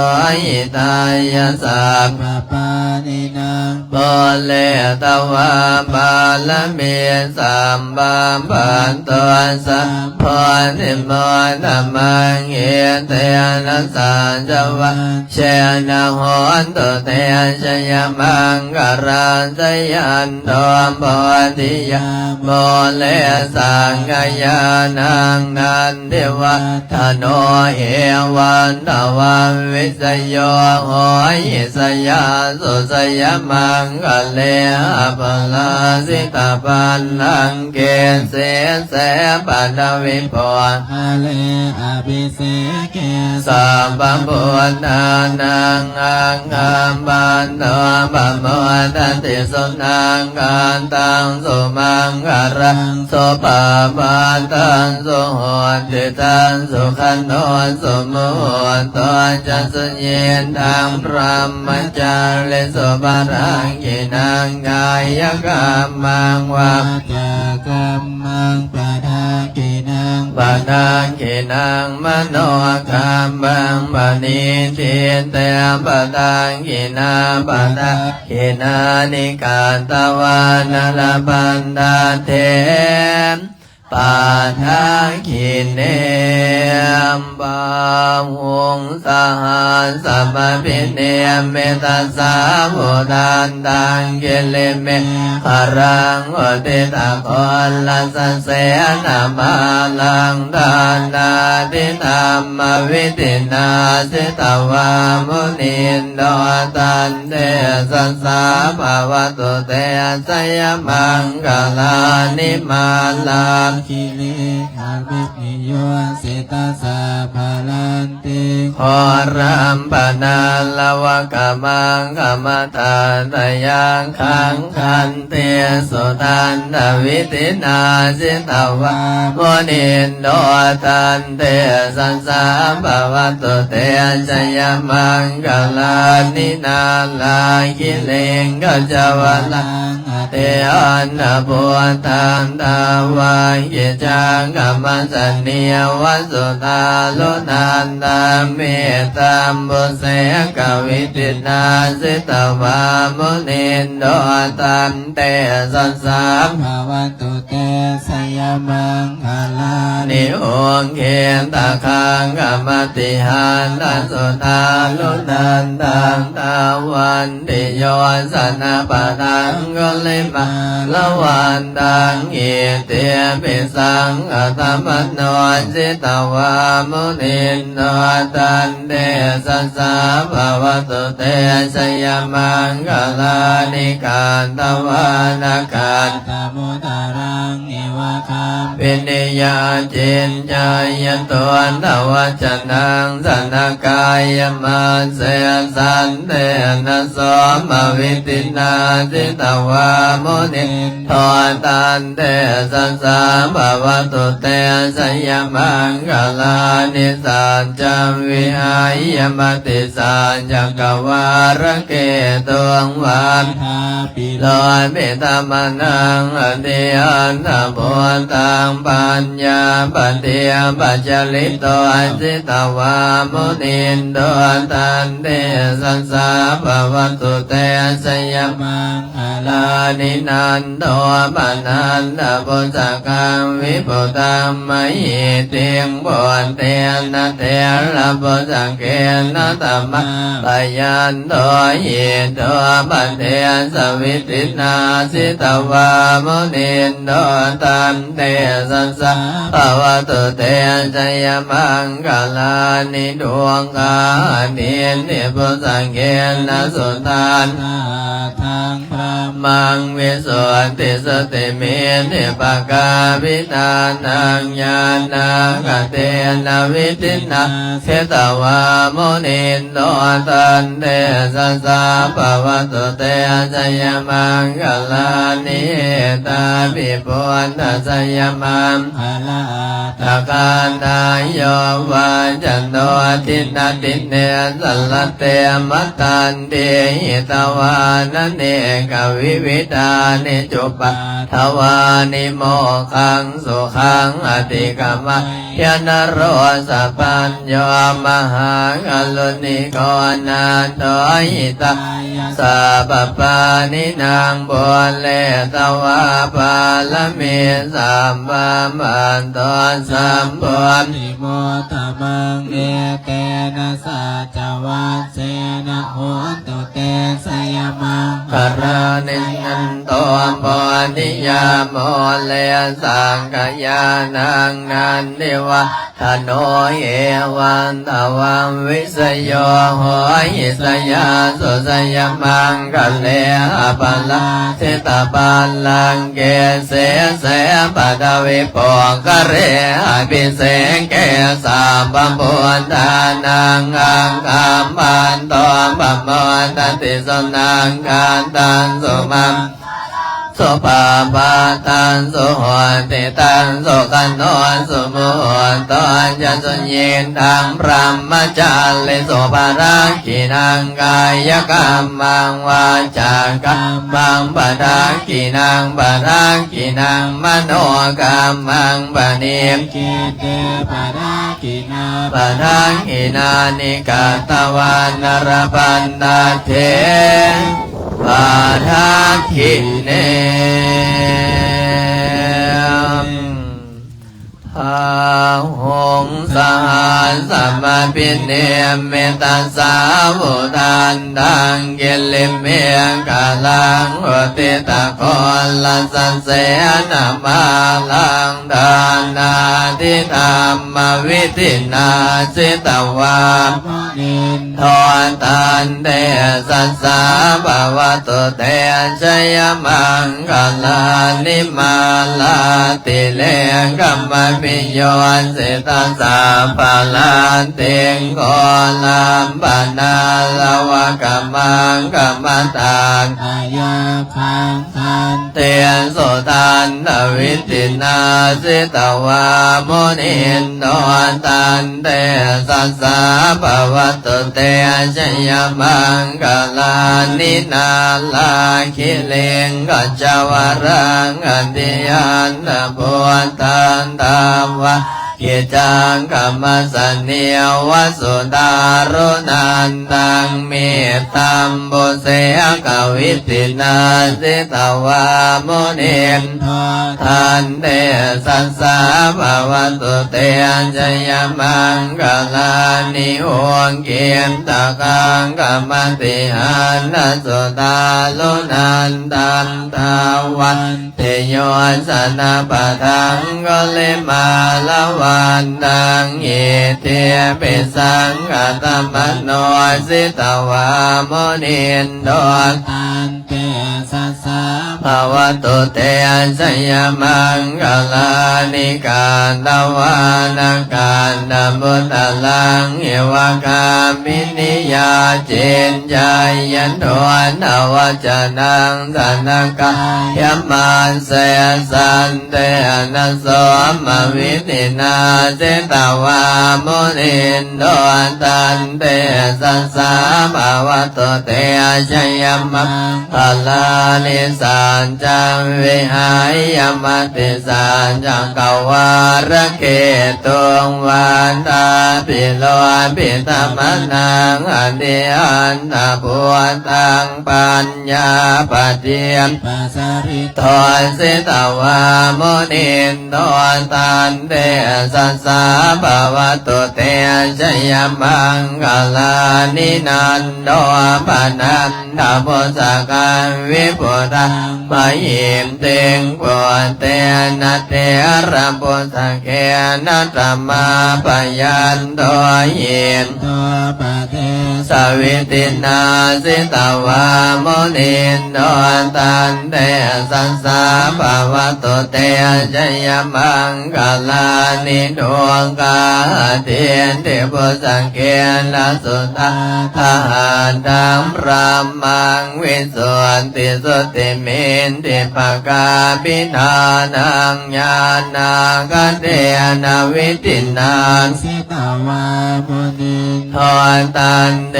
หิตายะสัพพปานินังโพเลตวะบาลเมสัมบัมปันโตสัพพนิโมนมังเอเตนะสัจจวะเชนะโหนตุเตชยมังกรันสยันโตโพธิยาโมเลสังกายานังนันเทวะทโนเอวันตวันวิสโยโหยิสยาสุสยมังกเลอปลาสิตาปันนังเกเสเสปันวิปวันเลอภิเสเกสัมปัมปุณณานังอังคัมปันโตปัมโมทันติสุนังกันตังสุมังกรังสุปะปันตังสุโหติตังสุขันโนสุมุตโตจัสเยนทังพระมัจจาริสุปารังกินังกายกรรมังวาจากรรมังปะทากินังป นังขินังมโนกรรมังปณิทิเตปนังขินาปนังขินานิกาตวานลปันดาเทปาทังขิเนมบาหุงสหัสสัมปิเนมเมตัสสะโพธันตังเกเลเมหารังโอติตะโกลัสเสนามาลังดานาติธรรมวิตินาสิตวามุนินโดตันเตสัสสะภาวตุเตสยมังกลานิมาลาคิลิอาภินิโยสิตาสาภาลันติขอรัมปนาลวะกามังกามตาตยังขังคันเตสุตันตวิตินาสิตาวะโมนินโดตันเตสัสสะภาวตุเตชยมังกลานินาลาคิเลงกัจจวลังเตอันนาปุตังตาวายิจังกัมมัสเนียวัสุตาลุนันตาเมตัมบุเสกวิตินาสิตวามุนินโดตันเตสัสสะภาวตุเตสยมังคลานิโองเขตะคังกัมมติหานัสุตาลุนันตังตาวันติโยสนะปะทังกุลิมาละวันตังอิเตปิสังอัตมโนสิตวามุนินโนตันเตสัสสะภาวตุเตสยมังกลานิกาตวานาการตมุตารังนิวะคัมปินิยาจินจายตัวนวัจนังสนกายมาเสสันเตนะโสมวิตินาสิตวามุนิทอตันเตสัสสะภาวตุเตสยมังกลานิสัจจัมวิหายมติสัจจกวารเกตุงวานทาปิโลเมตามนังอติอันตโพตังปัญญาปัญญาปัจจลิโตสิตวามุนินโดตันเตสัสสะภาวตุเตสยมังคลาลานินันโตปนันตปุจกังวิปุตัมมหิติงบุญเตนะเตระปุจเกนะตัมมะปยันโตหิโตปันเตสวิตินาสิตวามุนินโดตันเตสัสสะภาวตุเตชยมังกลานิดวงกานินิปุจเกนะสุตาน ทางพระมังวิสุทธิสติเมนิปกาวิตานังญาณังกเตนะวิตินาเทตวามุนินโดตันเตสัสสะภาวตุเตชยมังกลานิตาปิปุณฑสยมังภลาตะการตายโยวาจันโตทินาติเนสัลเตมัตตันเตหิตวานเนกวิวิตานิจุปะทวานิโมขังสุขังอติกามะยานโรสปัญโยมหากลุนิโกนาโตหิตาสัพปานินางบุญเลตวาปาลเมสัมปามันตสัมบุญนิโมตมังเอเตนะสัจวัสเสนะโหตุเตสยมังกรานินันโตบุญญาโมเลสังกายานังนันเดวะทโนเอวันตวังวิสโยโหหิสยาสุสยมังกัลเลอปัลลาเทตปัลลังเกเสเสปัตวิปกเรอภิเสงเกสาบัมพุทธานังอังคัมมันโตบัมมตันติสนังกันตันสุมังโส สุปาปาตันสุโหติตันสุกันโนสุโมโหตอนจะสุญญินทางพรหมจาริสุปารากินังกายกรรมังวาจากรรมังปะทากินังปะทากินังมโนกรรมังปะเนม กิเตปะรากินา ปะทากินานิกาตวานรปันนาเทปะทากิเนทาหงสหัสสัมมาปิเนเมตัสสาวุทันดังเกลิเมกาลังโอติตะโคลัสสเสนามาลังดานาทิธรรมวิธินาสิตวา โมนิน ทอนตันเตสัสสะภาวะตุเตชยมังกลานิมาลาติเลกัมมปิโยนสิตัสสะภาลันติงโกลัมปนาลวะกัมมังกัมมตัง อายาพังทัน เตโสตันทวิตินาสิตวาโมนินโนตันเตสัสสะภาวะตุเตชยมังกลานินาลาคิเลงกัจจวรังอติยันตพุทธันตาวะกิจังกัมมสันเนียวสุดารุนันตังเมตตัมบุเสกวิตินาสิตวาโมนิน ทอ ทันเตสัสสะภาวะตุเตชยมังกลานิโองเกียนตะกังกัมมติหันนสุตาลุนันตันทาวันเตโยสนะปะทังก็เลมาละวันดังเอเทปิสังกตมโนสิตวาโมนินโด ตันเตสัสสะ ภาวะตุเตชยมังกลานิการตวานาการดมุตตะลังเอวกามินิยาเจนจายันโทนวจนังสนกายมันเสสันเตนะโสมวิตินาเจตวาโมนินโดตันเตสัสสะภาวะตุเตชยมังกลานิสันจังวิหายมติสันจังกวารเกตุงวันตาปิโลปิตมนังอติอันตพุทธังปัญญาปเทียม ปัสสริ ทอนสิตวาโมนินทอนตันเตสัสสะภาวะตุเตชยมังกลานินันโดปนันทโพสกันวิปุตังมหิมเตงปุเตนะเตระปุสเกนะตมาปยันโตยิน โตปะเท สวิตินาสิตวาโมนินโดตันเตสัสสะภาวะตุเตชยมังกลานิดวงกาเทียนเทพุสังเกณสุตาทหารดังพระมังวิสุทธิสุติเมนติปกาปินานังญาณังกัเตนะวิตินัง สิตาวาโมนิน ทอนตันเต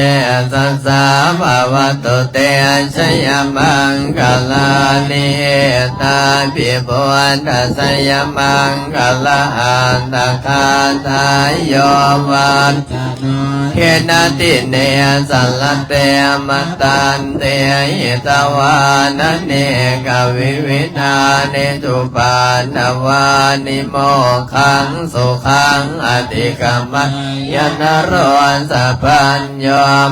สัสสะภาวะตุเตชยมังกลานิตาปิปุตตะสยมังกลาอันตคาทายโยวัน จานุ เขนะติเนสัลลเตมตันเตหิตวานเนกวิวินาเนจุปานวานิโมขังสุขังอติกรรมยนโรสัพพัญโย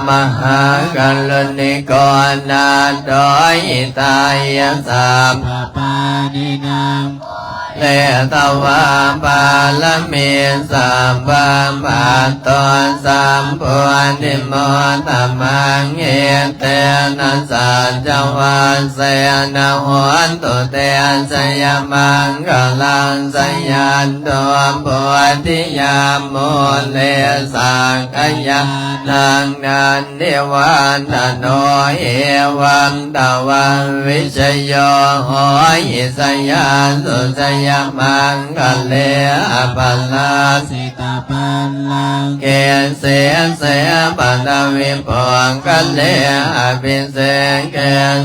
มหากัลนิโกนาโดยตายสาม ปะปานินาม เลตวาปาลมีสัมปัมปัตตนสัมปุนิโมตมังเอเตนะสัจจวันเสนะหวนตุเตสยมังกลังสยันตัวปุติยามุเลสังขยานังเน นันเทวันตโนเอวังตวันวิชโยโหหิสยาสุสยมังคะเลอปัลลาสิตาปัลลังเกเสเสปัตตวิปงคะเลอภิเสเก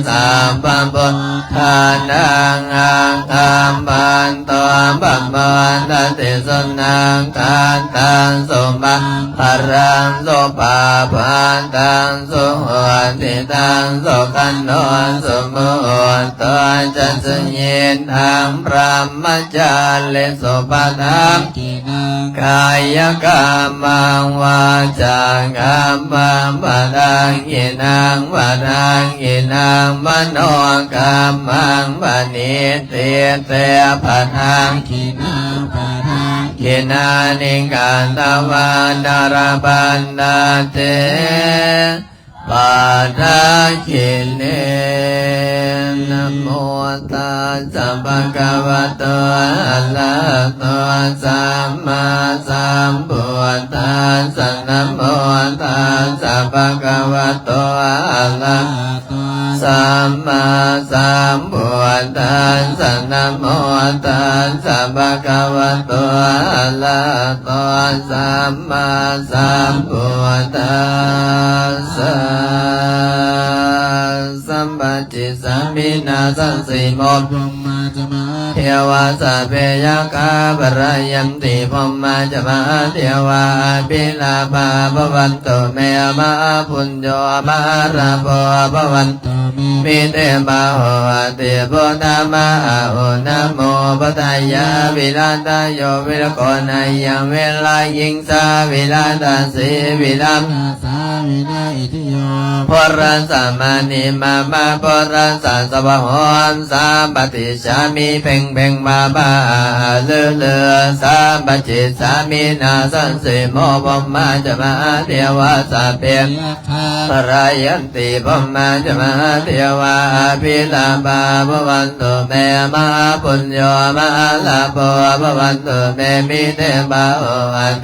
สัมปัมพุทธานังอังธรรมปันโตบัมมันตติสุนังตันตังสุมาภรังสุปาปันตังสุโหติตังสุขันโนสุมุตตะจันสุญินทังพระมจาริสุปทังกายกรรมังวาจากรรมังปะทังกินังปะทังกินังมโนกรรมังปณิเตเตปะทังกินังปะทังกินานิกันตวันดารปันดาเตปาทาคิเลนะโมตัสสะภะคะวะโตอะระหะโตสัมมาสัมพุทธัสสะนะโมตัสสะภะคะวะโตอะระหะโตสัมมาสัมพุทธัสสะนะโมตัสสะภะคะวะโตอะระหะโตสัมมาสัมพุทธัสสะสัมปติสัมมินาสันสิโมภุมมาจมาเทวาสัพเพยกาปะรายันติภุมมาจมาเทวาปิลาภาภวันตุเมมะพุญโยมะระโพภวันตุมิเตบาโหติพุทธมะโอนะโมปทายาวิรัตโยวิรโกนัยยังเวลายิงสาวิรัตสีวิรัมสาวินาอิทิโยพระสัมมานิมามาพระสัสวะหอนสามปฏิชามิเพ่งเพ่งมาบาเลือเลือสามปจิตสามินาสันสิโมภมมาจะมาเทวาสัพเพปรายันติภมมาจะมาเทวาภิลาภาภวันตุเมมะปุญโยมะลาโภภวันตุเมมิเตบาโอ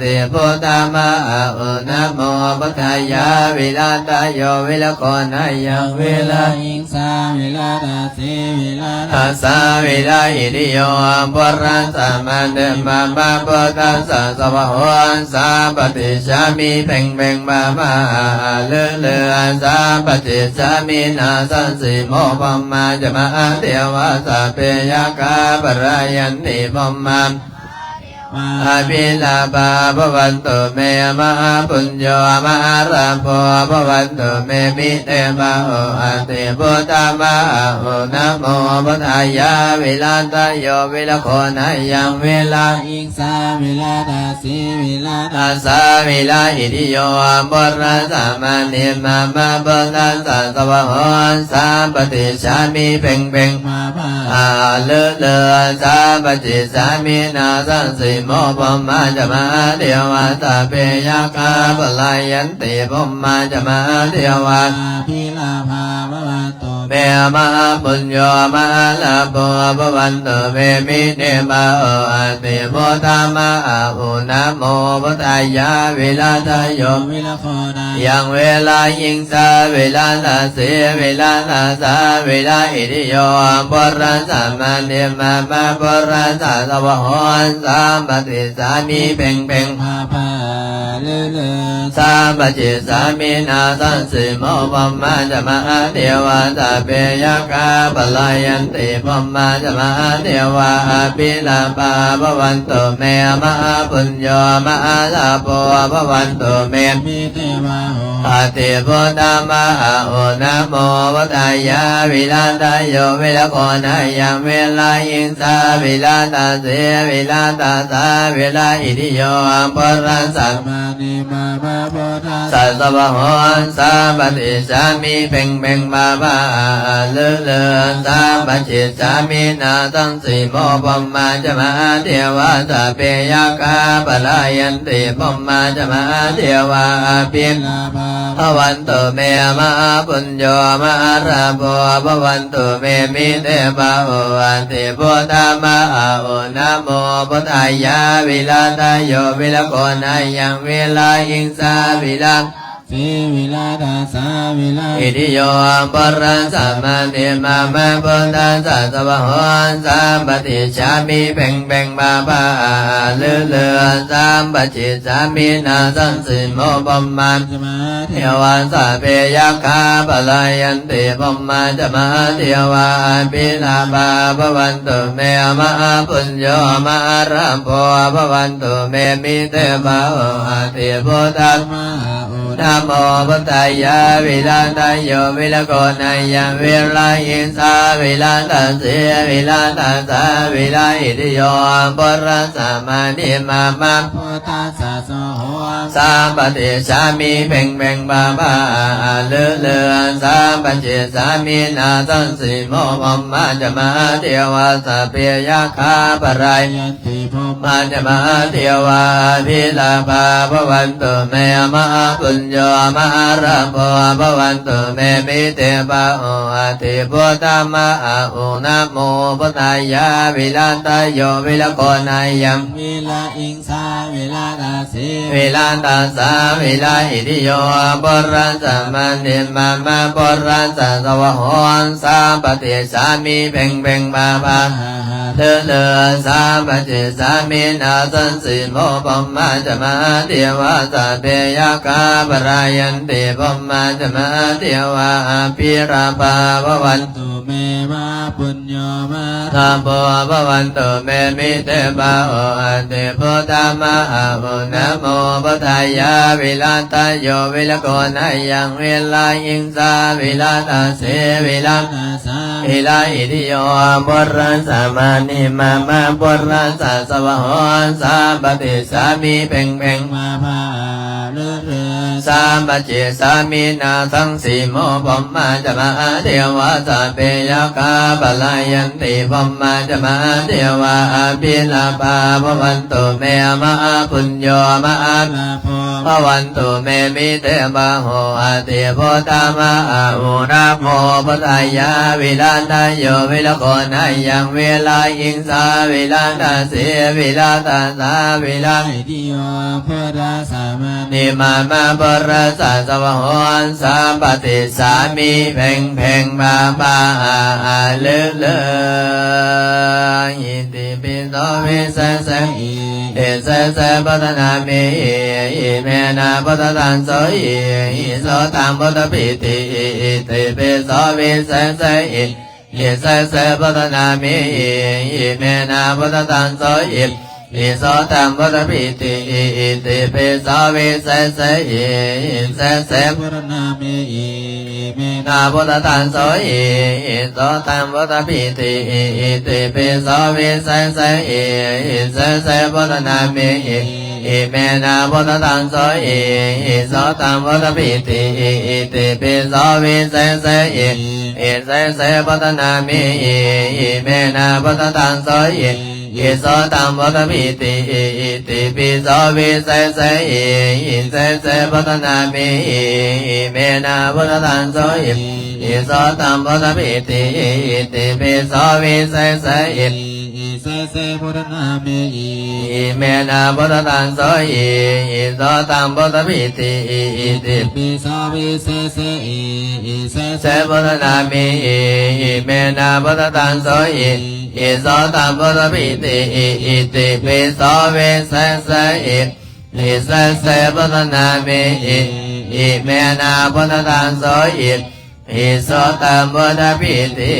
ติพุทธมะโอนะโมปทายาวิรัตโยวิรโกนัยยังเวลาอิงสาวิลาตาสีวิลาตาสาวิลาอิริโยปรัสสะมันเดมามาพุทธัสสะสวะโหสาปฏิชามิเพ่งเพ่งมามาเลือเลือสาปฏิชามินาสันสิโมภมมาจะมาเทวาสัพเพยกาปะรายันติภมมาอาภิลาภาภวันตุเมมะปุญโยมะระโพภวันตุเมมิเตบาโออันติพุทธมะโอนะโมพุทธายาวิลาตโยวิลโคนัยยังเวลาอิงสาวิลาตาสีวิลาตาสาวิลาอิทิโยปรัสสะมานิมามาพุทธัสสะสวะโหสามปฏิชามิเพ่งเพ่งมาภาเลือเลือสามปฏิสามินาสันสิโมภมมาจะมาเทวาสัพเพยกาปลายันติภมมาจะมาเทวาภิลาภาภวันตุเมมะปุญโยมะลาโภภวันตุเมมิเตบาโออันติพุทธมะโอนะโมพุทธายาวิลาทโยวิลโคนัยยังเวลายิงสาวิลาตาสีวิลาตาสาวิลาอิริโยปรัสสะมานิมามาปรัสสะสวะโหสามปฏิสามิเพ่งเพ่งภาภาเลือเลือสามปจิตสามินาสันสิโมภมมาจะมาเทวาสัพเพยกาปลายันติภมมาจะมาเทวาภิลาภาภวันตุเมมะปุญโยมะลาโภภวันตุเมมิเตวะโหอติพุทธมะโอนะโมพุทธายาวิลาตโยวิรโกนัยยังเวลาอิงสาวิลาตาสีวิลาตาสาวิลาอิทิโยปรัสสะมานิมามาพุทธัสสะสวะโหสามปฏิสามิเพ่งเพ่งมามาเลือเลือสามปจิตสามินาสังสิโมภมมาจะมาเทวาสัพเพยกาปลายันติภมมาจะมาเทวาภิลาภาภวันตุเมมะปุญโยมะระโพภวันตุเมมิเตบาโออันติพุทธมะโอนะโมพุทธายาวิลาตโยวิรโกนัยยังเวลาอิงสาวิลาส สีวิลาตาสาวิลา อิติโยปรัสสะมะนิมามาพุทธัสสะสวะโหสัมปติชามิเพ่งเพ่งมาปะเลือเลือสัมปจิสามินาสันสิโมปมมัน สมา เท ธิ วันสะเปยัคคาปลายันติปมมาจมาเทวาปิลาภาภวันตุเมมะปุญโยมะระโพภวันตุเมมิเตบะโออาติพุทธัส มาโอ นะโมพุทธายะวิลันตโยวิลโกนัยยังวิลายินสาวิลันตเสวิลันตสาวิลาอิติโยปรัสสะมานิมามา พุทธัสสะโสโห สัมปติสามิเพ่งเพ่งบาบาเลือเลือสัมปจิสามินาสันสิโมปมมาจมาเทวาสะเปยคาปราย ยันติภพ มาจมาเทวาพิลาภาภวันตุเมมะปุญโยมะระโพภวันตุเมมิเตปะโออาติพุทธมะโอนะโมพุทธายะวิลันตโยวิลโกนัยยัง วิลาอิงสาวิลาตาสี วิลันตสาวิลาอิติโยปรัสสะมะนิมามาปรัสสะสวะโหสัมปติสามิเพ่งเพ่งบาบา หาหา เลือเลือสัมปจิสามินาสันสิโมปมมาจมาเทวาสะเปยคาปรายันติปมมาจมาเทวาปิราภาภวัน ตุเมมาปุญโยมา สัมโพภวันตุเมมิเตปะโออันติพุทธมะโมนะโมพุทธายะวิลันตโยวิลโกนัยยังวิลายิงสาวิลันตเสวิลัน ตาสา อิลาอิติโยปรัสสะมานิมามาปรัสสะสวะโหสัมปติสามิเพ่งเพ่ง มาพาเลือเรือ สัมปจิสามินาสังสีโมปมมาจมาเทวาสะเปยคาปลายันติปมมาจมาเทวาปิลาภาภวันตุเมมะปุญโยมะ ลาโพ ภวันตุเมมิเตบะโหอาติพุทธมะอุนะโมพุทธายะวิลันตโยวิลโกนัยยังเวลาอิงสาวิลันตเสวิลันตสาวิลัน ไอดิโยพุทธสามานิ นิมามาปรัสสะสวะโหสัมปติสามิเพ่งเพ่งบาบาเลือเลืออิติปิโสวิเศษ อี เอเสเสปัตนามิอิเมนะปัตตันโสอิโสตังปัตปิติอิติปิโสวิเศษอิเสเสปัตนามิอิเมนะปัตตันโสอิโสตังปัตปิติอิติปิโสวิเศษอิเสเส พุทธนามิอีเม นาพุทธตันโสอิโสตังพุทธปิติอิติปิโสวิเศษอิเสเสพุทธนามิอิเมนะพุทธตันโสอิโสตังพุทธปิติอิติปิโสวิเศษอิเสเสพุทธนามิอิเมนะพุทธตันโสอิโสตังพุทธปิติอิติปิโสวิเศษอิเสเสพุทธนามิอิเมนะพุทธตันโสอิโสตังพุทธปิติอิติปิโสวิเศษอิ เสเสพุทธนามิอี อิเมนะพุทธตังโสอิโสตังพุทธปิติอิติ ปิโสวิเศษอีเสเส เสพุทธนามิอิเมนะพุทธตังโสอิโสตังพุทธปิติอิติปิโสวิเศษอิเสเสพุทธนามิอิเมนะพุทธตังโสอิโสตังพุทธปิติ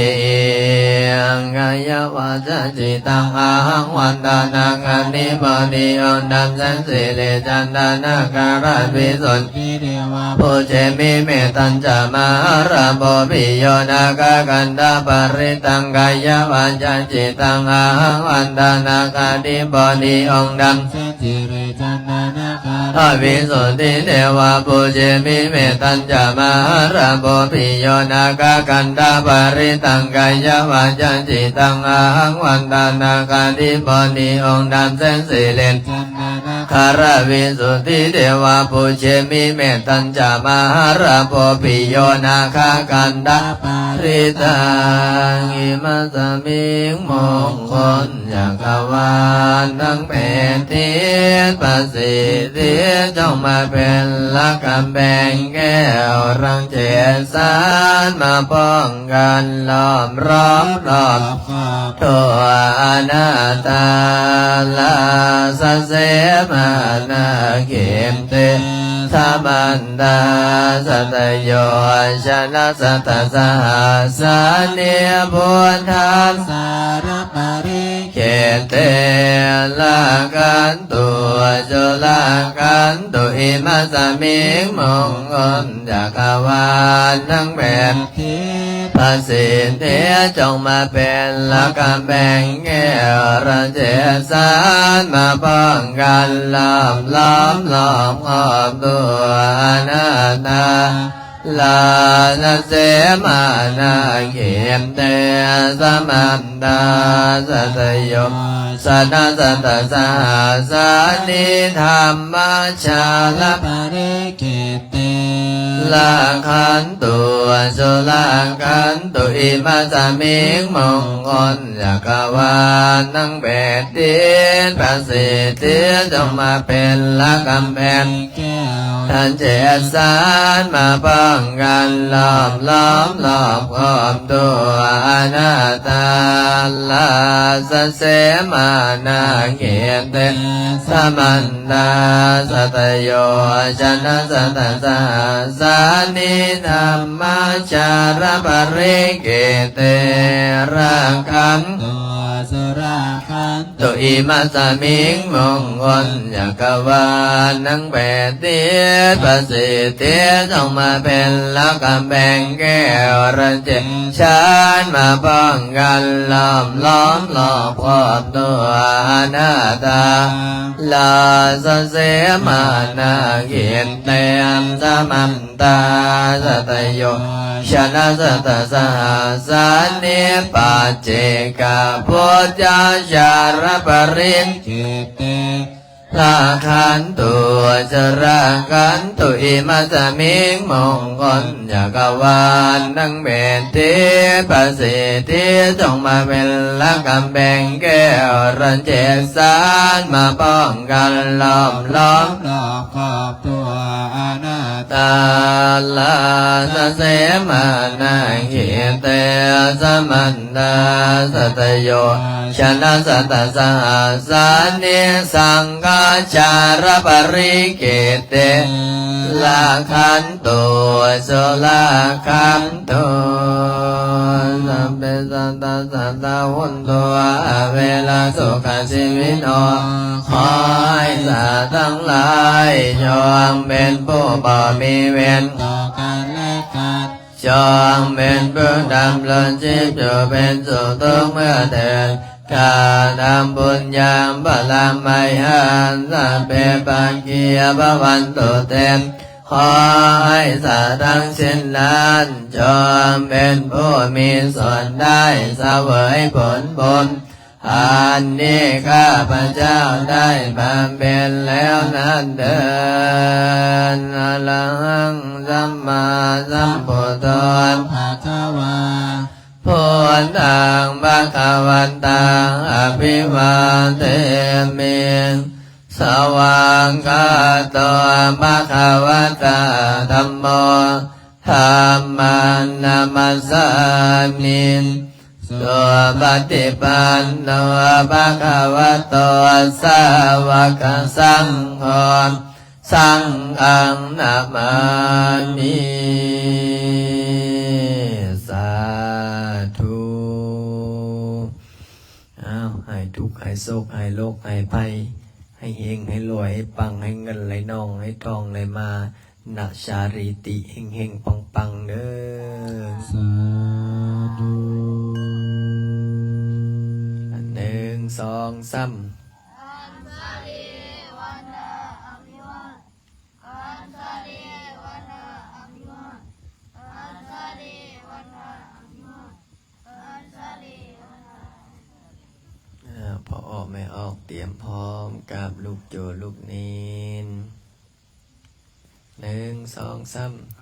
กายวาจาจิตังอาหังวันตานาคันนิปติอนดัมสันสิเลจันตานาการะวิสุน ทิเทวา ปุเจมิเมตัญจมาระโบปิโยนาคกันตาปริตังกายวาจาจิตังอาหังวันตานาคานิปติองค์ดำ สัจจิเรจันนานาคา อวิสุทธิเทวาปุเจมิเมตัญจมาระโบปิโยนาคกันตาปริตังกายวาจาจิตังอาหังวันตานาคานิปติองค์ดำเส้นสิเลน จันนานา คาราวิสุทธิเทวาปุเชมิเมตัญจามหาราโพปิโยนาคากันดา ปาริ ริตังอิมัสมิงมงคลจักรวาลทั้งเป็นทิศประสิทธิ จงมาเป็นละกำแพงแก้วรังเจสานมาป้องกันล้อมรอบรอบทั่วอนาตาลาสเสมานาเขมเตธรรมันดาสัตโยชนะสัตสหัสเนียบุญธรรมสารปริเขเตละกันตัวจุลกันตุอิมัสมิงมงคลจักรวาลทั้งเป็นพระสิทธิจงมาเป็นละกำแพงแก้วระเจสานมาป้องกันล้อมล้อมขอบตัวอนาตาลาลเสมานาเขมเตสมันดาสัตโยสันสัตสหัสนิธรรมชาลปริเกเตลาขันตัวสุลาขันตุอิมัสมิงมงคลจักรวาลทั้งแปดดินพระสิทธิจงมาเป็นละกำแพงแก้วท่านเจสานมาป้องกันล้อมขอบตัวอนาตาลาสเสมานาเขเตสมันดาสัตโยชนะสัตสหัสนิธรรมชารปริเกเตราคันตัวสุราคันตุอิมัสมิงมงคลจักรวาลทั้งแปดทิศประสิทธิจงมาเป็นละกำแพงแก้วระเจชานมาป้องกันล้อมขอบตัวอนาตาลาสเสมานาเขียนเตมสมันตาสัตโยชนะสัตสหัสนิปัจเจกพุทธชารปริเกเตลาขันตัวจราขันตุอิมัสมิงมงคลจักรวาลทั้งเบญทิประสิทธิจงมาเป็นละกำแพงแก้วรันเจสานมาป้องกันล้อมรอบขอบตัวอนาตาลาสเสมานาเขเตสมันดาสัตโยชนะสัตสหัสนิสังฆชารปริเกเตลาขันตัวสุลาขันตัวสัมเปสัตตาสัตตาหุนตัวเวลาสุขชีวิตขอให้สัตว์ทั้งหลายจงเป็นผู้บ่มีเวรต่อกันและกันจงเป็นผู้ดำรงชีพอยู่เป็นสุขทุกเมื่อเดินการทำบุญยามบาลามัยหันสัพเพปังกียบวันตุเตมขอให้สัตว์ทั้งสิ้นนั้นจงเป็นผู้มีส่วนได้เสวยผลบุญอันนี้ข้าพเจ้าได้บำเพ็ญแล้วนั้นเดินอรหังสัมมาสัมพุทโธภะคะวาพุทธังภะคะวันตังอภิวาเทมิสวากขาโตภะคะวะตาธัมโมธัมมังนามัสสามิสุปฏิปันโนภะคะวะโตสาวกสังโฆสังฆังนามามิสาธุให้ทุกข์ให้โศกให้โรคให้ภัยให้เฮงให้รวยให้ปังให้เงินไหลนองให้ทองไหลมานะชาริติเฮงเฮงปังปังเด้อสาธุ 1 2 3พอออกไม่ออกเตรียมพร้อมกับลูกโจลูกเนน1 2 3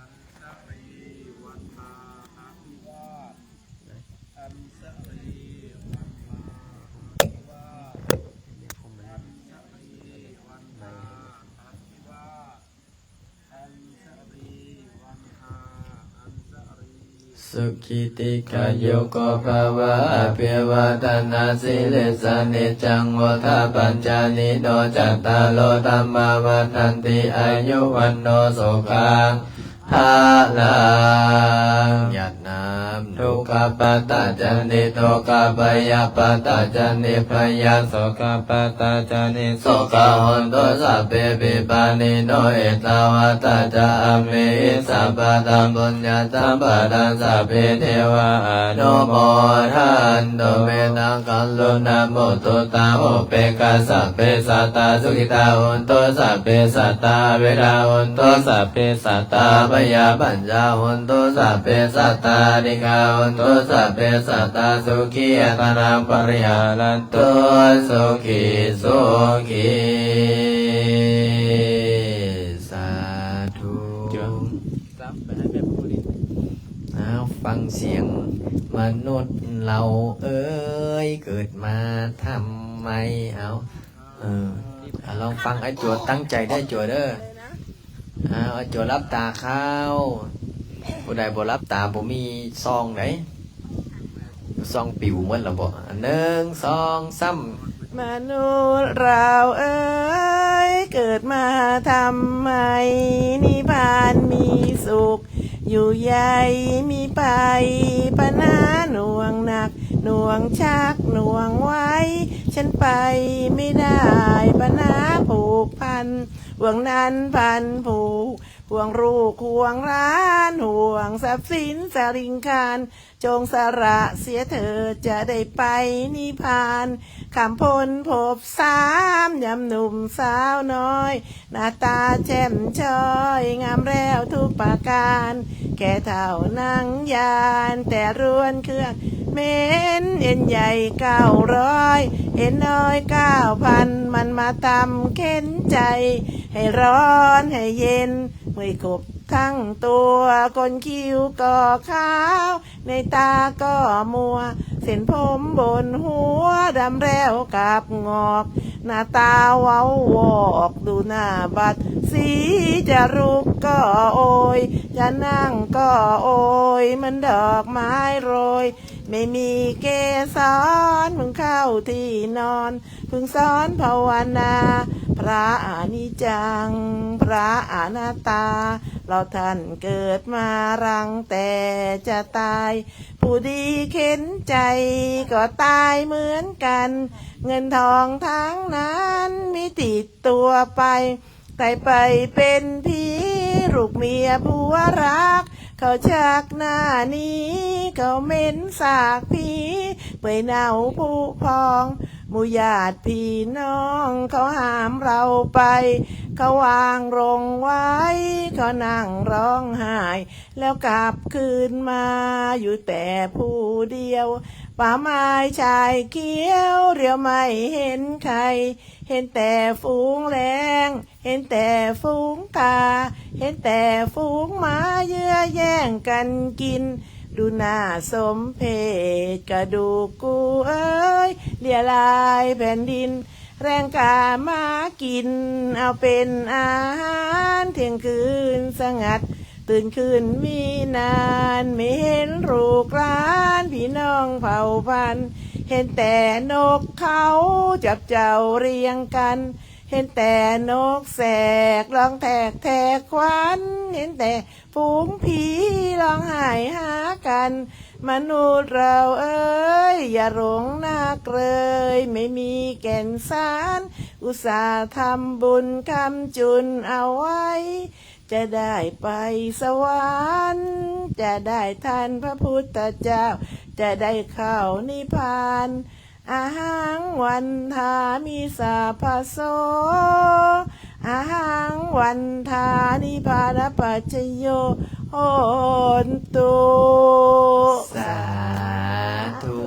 สุขิติกายุโกภวะอภิวาทนาสิลิสานิจังวุฒาปัญจานิโนจัตตารโลธัมมาวัฏันติอายุวันโนสุขังภาลังยัตนามทุกขปตาจันติทุกขปยาปตาจันติพยาโสกปตาจันติโสกหุนตุสัพเพปิปานิโนเอตาวาตาจาอเมหิสัพพะตัมปุญญาสัมปะทังสัพเพเทวะอนุโมทันตุเมตังกัลลุนะโมตุตาโอเปกาสัพเพสัตตาสุขิตาหุนตุสัพเพสัตตาเวลาหุนตุสัพเพสัตตาพยาปัญญาหุนตุสัพเพสัตตานิกาหุนตุสัพเพสัตตาสุขีอัตนาปริหารันตุสุขีสุขีสาธุฟังเสียงมนุษย์เราเอ้ยเกิดมาทำไมเอาลองฟังไอ้จัวตั้งใจได้จัวเด้อไอ้จัวรับตาเข้าผู้ใดบ่รับตาบ่มีซองไหนซองปิวหมดแล้วบ่หนึ่งสองสามมนุษย์เราเอ้ยเกิดมาทำไมนิพพานมีสุขอยู่ใหญ่มีไปปัญหาหน่วงหนักหน่วงชักหน่วงไว้ฉันไปไม่ได้ปัญหาผูกพันห่วงนั้นพันผูกห่วงลูกห่วงร้านห่วงทรัพย์สินสริงคารจงสละเสียเธอจะได้ไปนิพพานคำพลพบสามยำหนุ่มสาวน้อยหน้าตาแจ่มช้อยงามแล้วทุกประการแก่เท่านางยานแต่รวนเครื่องเม้นเอ็นใหญ่900เอ็นน้อย9,000มันมาตำเข็นใจให้ร้อนให้เย็นเมื่อยขบทั้งตัวคนคิ้วก็ขาวในตาก็มัวเส้นผมบนหัวดำแล้วกับงอกหน้าตาเว้าวอกดูหน้าบัดสีจะรุกก็โอยจะนั่งก็โอยมันดอกไม้โรยไม่มีเกสรมึงเข้าที่นอนพึงสอนภาวนาพระอนิจจังพระอนัตตาเราท่านเกิดมารังแต่จะตายผู้ดีเข็นใจก็ตายเหมือนกันเงินทองทั้งนั้นมีติดตัวไปแต่ไปเป็นผีลูกเมียผัวรักเขาชักหน้านี้เขาเหม็นสากผีเปื่อยเน่าผุพองหมู่ญาติพี่น้องเขาห้ามเราไปเขาวางลงไว้เขานั่งร้องไห้แล้วกลับคืนมาอยู่แต่ผู้เดียวป่าไม้ชายเขียวเรียวไม่เห็นใครเห็นแต่ฝูงแรงเห็นแต่ฝูงกาเห็นแต่ฝูงหมาเยื่อแย่งกันกินดูหน้าสมเพชกระดูกกูเอ้ยเลียลายแผ่นดินแรงกามากินเอาเป็นอาหารเที่ยงคืนสงัดตื่นคืนมีนานไม่เห็นลูกหลานพี่น้องเผ่าพันธุ์เห็นแต่นกเขาจับเจ้าเรียงกันเห็นแต่นกแสกร้องแทกแทกควันเห็นแต่ฝูงผีร้องไห้หากันมนุษย์เราเอ้ยอย่าหลงนักเลยไม่มีแก่นสารอุตส่าห์ทำบุญคำจุนเอาไว้จะได้ไปสวรรค์จะได้ทันพระพุทธเจ้าจะได้เข้านิพพานอาหังวันทามิสาภโสอาหังวันทานิพพานปัจจโยโหนตุสาธุ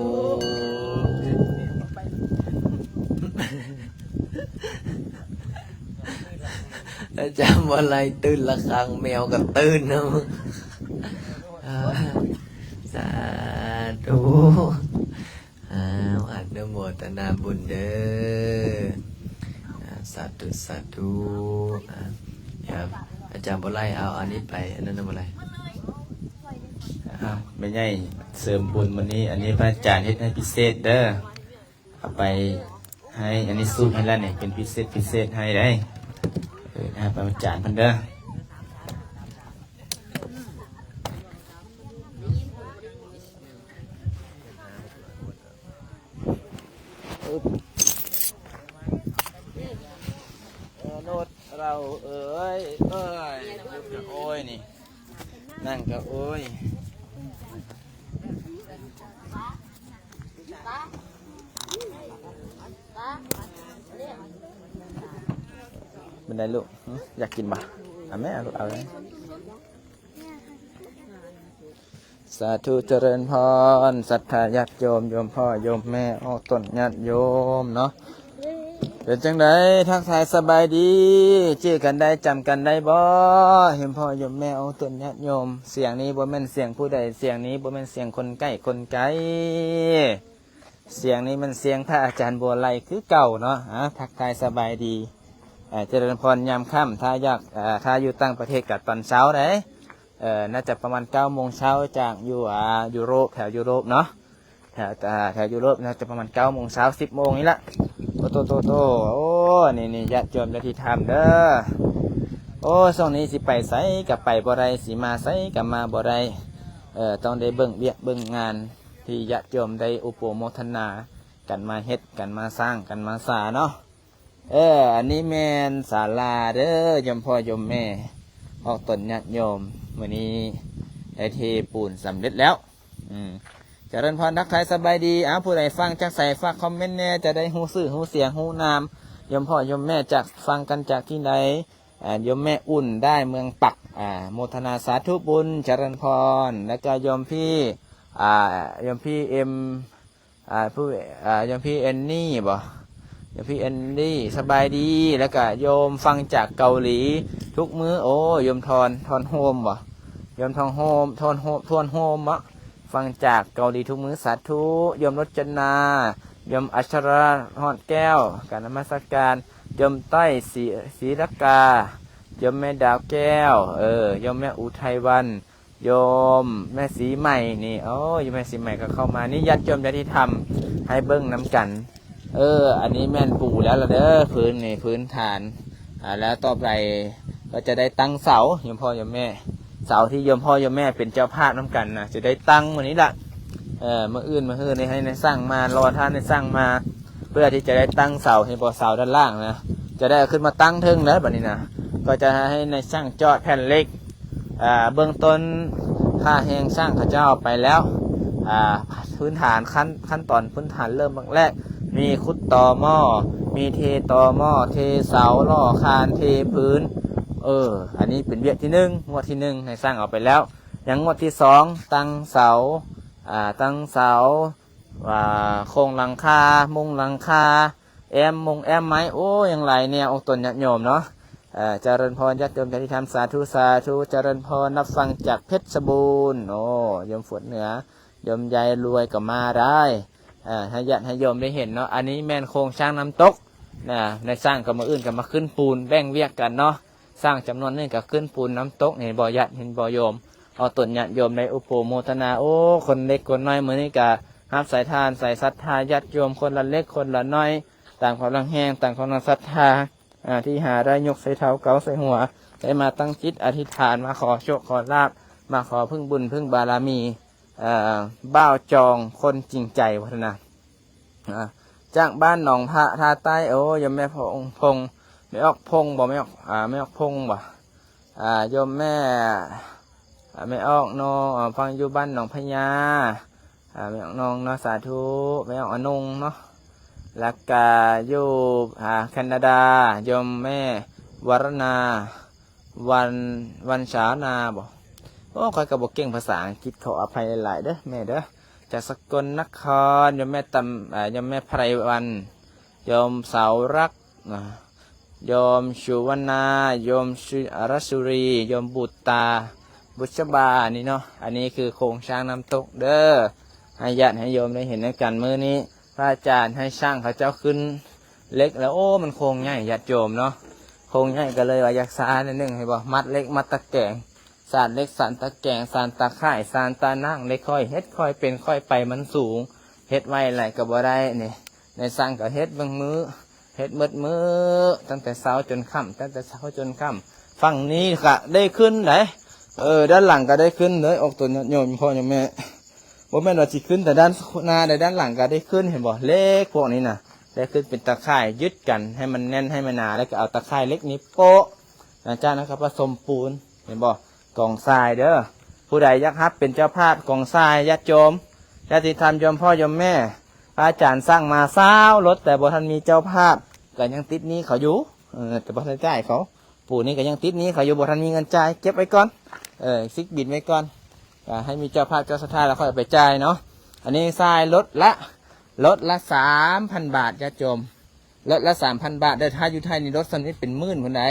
จำอะไรตื่นละครังแมวกับตื่นนะสาธุอนุโมทนาบุญเด้อสาธุสาธุครับอาจารย์บ่ไล่เอาอันนี้ไปอันนั้นบ่ไล่ ไม่ใช่เสริมบุญวันนี้ อันนี้พระอาจารย์เฮ็ดให้พิเศษเด้อเอาไปให้อันนี้สูตรให้แล้วเนี่ยเป็นพิเศษให้ได้พระอาจารย์เพิ่นเด้อโนดเราเอ้ยโอ้ยนี่นั่งก็โอ้ยเป็นไงลูกอยากกินบ่แม่ลูกเอาเลยสาธุเจริญพรศรัทธาญาติโยมโยมพ่อโยมแม่ออกต้นญาติโยมเนาะเป็นจังไดทักทายสบายดีชื่อกันได้จำกันได้บ่เห็นพ่อโยมแม่ออกต้นญาติโยมเสียงนี้บ่แม่นเสียงผู้ใดเสียงนี้บ่แม่นเสียงคนใกล้คนไกลเสียงนี้มันเสียงพระอาจารย์บัวไลคือเก่าเนาะทักทายสบายดีเจริญพรยามค่ำถ้าอยู่ต่างประเทศกับตอนเช้าได้น่าจะประมาณ9 โมงเช้าจากยุโรปแถวยุโรปเนาะแถวยุโรปน่าจะประมาณ9 โมงเช้า10 โมงนี่ละโตโอ้นี่ญาติโยมญาติธรรมเด้อโอ้ช่วงนี้สิไปไสกับไปบ่ได้สิมาไสกับมาบ่ได้ต้องได้เบิ่งเบี้ยเบิ่งงานที่ญาติโยมได้อุปโมทนากันมาเฮ็ดกันมาสร้างกันมาสาเนาะอันนี้แม่นศาลาเด้อยมพ่อยมแม่ออกต้นญาติโยมวันนี้ได้เทปูนสำเร็จแล้วเจริญพรทักทายสบายดีผู้ใดฟังจากใส่ฝากคอมเมนต์แน่จะได้หูสื่อหูเสียงหูนามยมพ่อยมแม่จากฟังกันจากที่ใดยมแม่อุ่นได้เมืองปักโมทนาสาธุบุญเจริญพรแล้วก็ยมพี่ยมพี่เอ็มยมพี่เอ็นนี่บ่ยมพี่เอ็นนี่สบายดีแล้วก็โยมฟังจากเกาหลีทุกมื้อโอ้ยมทอนโฮมบ่ยมทอนโฮมบ่ฟังจากเกาหลีทุกมื้อสาธุยมรจนายมอัชราฮอดแก้วการนมัสการยมต้อยศรีรักกายมแม่ดาวแก้วยมแม่อุทัยวันโยมแม่สีใหม่นี่โอ้ยมแม่สีใหม่ก็เข้ามานี่ญาติโยมญาติธรรมให้เบิ้งน้ำกันอันนี้แม่นปูแล้วล่ะเด้อพื้นฐานแล้วต่อไปก็จะได้ตั้งเสาโยมพ่อโยมแม่เสาที่โยมพ่อโยมแม่เป็นเจ้าภาพน้ำกันนะจะได้ตั้งวันนี้ละเมื่ออื่นนี่ให้ในสร้างมารอท่านในสร้างมาเพื่อที่จะได้ตั้งเสาให้พอเสาด้านล่างนะจะได้ขึ้นมาตั้งทึ่งแล้วแบบนี้นะก็จะให้ในสร้างจอดแผ่นเหล็กเบื้องต้นค่าแหงสร้างข้าเจ้าไปแล้วพื้นฐานขั้นตอนพื้นฐานเริ่มแรกมีขุดต่อหม้อมีเทต่อหม้อเทเสาล่อคานเทพื้นอันนี้เป็นเวียกที่1งวดที่1ให้สร้างออกไปแล้วอย่างงวดที่2ตั้งเสาโครงหลังคามุงหลังคาแอมไม้โอ้ยังไรเนี่ยองค์ตนญาติโยมเนาะเจริญพรญาติโยมญาติธรรมสาธุเจริญพรนับฟังจากเพชรบูรณ์โอ้ยมฝนเหนือยมยายรวยก็มาได้ให้ญาติให้โยมได้เห็นเนาะอันนี้แม่นโครงสร้างน้ำตกในสร้างกับมาอื่นกับมาขึ้นปูนแบ่งเวียกกันเนาะสร้างจำนวนนึงกับขึ้นปูนน้ำตกเห็นบ่อญาติเห็นบ่อโยมเอาตนญาติโยมในอุปโมทนาโอ้คนเล็กคนน้อยมือนี้กะฮับสายทานใส่ศรัทธาญาติโยมคนละเล็กคนละน้อยต่างความรังแห้งต่างความรังศรัทธาที่หาได้ยกใส่เท้าเกาใส่หัวได้มาตั้งจิตอธิษฐานมาขอโชคขอลาภมาขอพึ่งบุญพึ่งบารมีบ้าวจองคนจริงใจวัฒนาจากบ้านหนองพระท่าใต้โอ้ยมแม่พงไม่ออกพงบ่ไม่ออกพงบ่ยมแม่ไม่ออกน้องฟังอยู่บ้านหนองพญาไม่ออกน้องเนาะสาธุไม่ออกอนงเนาะแล้วก็อยู่แคนาดายมแม่วรนาวันสานาบ่โอ้ใครก็บอกเก่งภาษาอังกฤษขออภัยหลายๆเด้อแม่เด้อจากสกลนครยมแม่ยมแม่ไพรวันยมเสารักยมสุวรรณายมรัสุรียมบุตาบุษบานี่เนาะอันนี้คือโครงสร้างน้ำตกเด้อให้ญาติให้โยมได้เห็นในกันมื้อนี้พระอาจารย์ให้ช่างเขาเจ้าขึ้นเล็กแล้วโอ้มันโครงใหญ่ญาติโยมเนาะโครงใหญ่ก็เลยว่าอยากสานิดนึงให้บอกมัดเล็กมัดตะแกรง สารเล็กสารตะแกรงสารตะข่ายสารตานั่งเล็กค่อยเฮ็ดค่อยเป็นค่อยไปมันสูงเฮ็ดไว้ไหลก็บ่ได้นี่ในสร้างก็เฮ็ดบางมื้อเฮ็ดมือตั้งแต่เช้าจนค่ำตั้งแต่เช้าจนค่ำฝั่งนี้ก็ได้ขึ้นไหนด้านหลังก็ได้ขึ้นเลยออกตัวโยมพ่อโยมแม่บ่แม่นว่าสิขึ้นแต่ด้านหน้าแต่ด้านหลังก็ได้ขึ้นเห็นบ่เล็กพวกนี้น่ะได้ขึ้นเป็นตะข่ายยึดกันให้มันแน่นให้มันหนาแล้วก็เอาตะข่ายเล็กนี้โป๊ะอาจารย์นะครับผสมปูนเห็นบ่กองทรายเด้อผู้ใดอยากรับเป็นเจ้าภาพกองทรายญาติโยมญาติธรรมโยมพ่อโยมแม่พระอาจารย์สร้างมา20รถแต่บ่ทันมีเจ้าภาพก็ยังติดหนี้เขาอยู่แต่บ่ทันจ่ายเขาปู่นี่ก็ยังติดหนี้เขาอยู่บ่ทันมีเงินจ่ายเก็บไว้ก่อนซิกบินไว้ก่อนให้มีเจ้าภาพเจ้าศรัทธาแล้วค่อยไปจ่ายเนาะอันนี้ทรายรถละ3,000 บาทญาติโยมรถละ 3,000 บาทได้ถ้าอยู่ไทยนี่รถคันนี้เป็นหมื่นคนไหน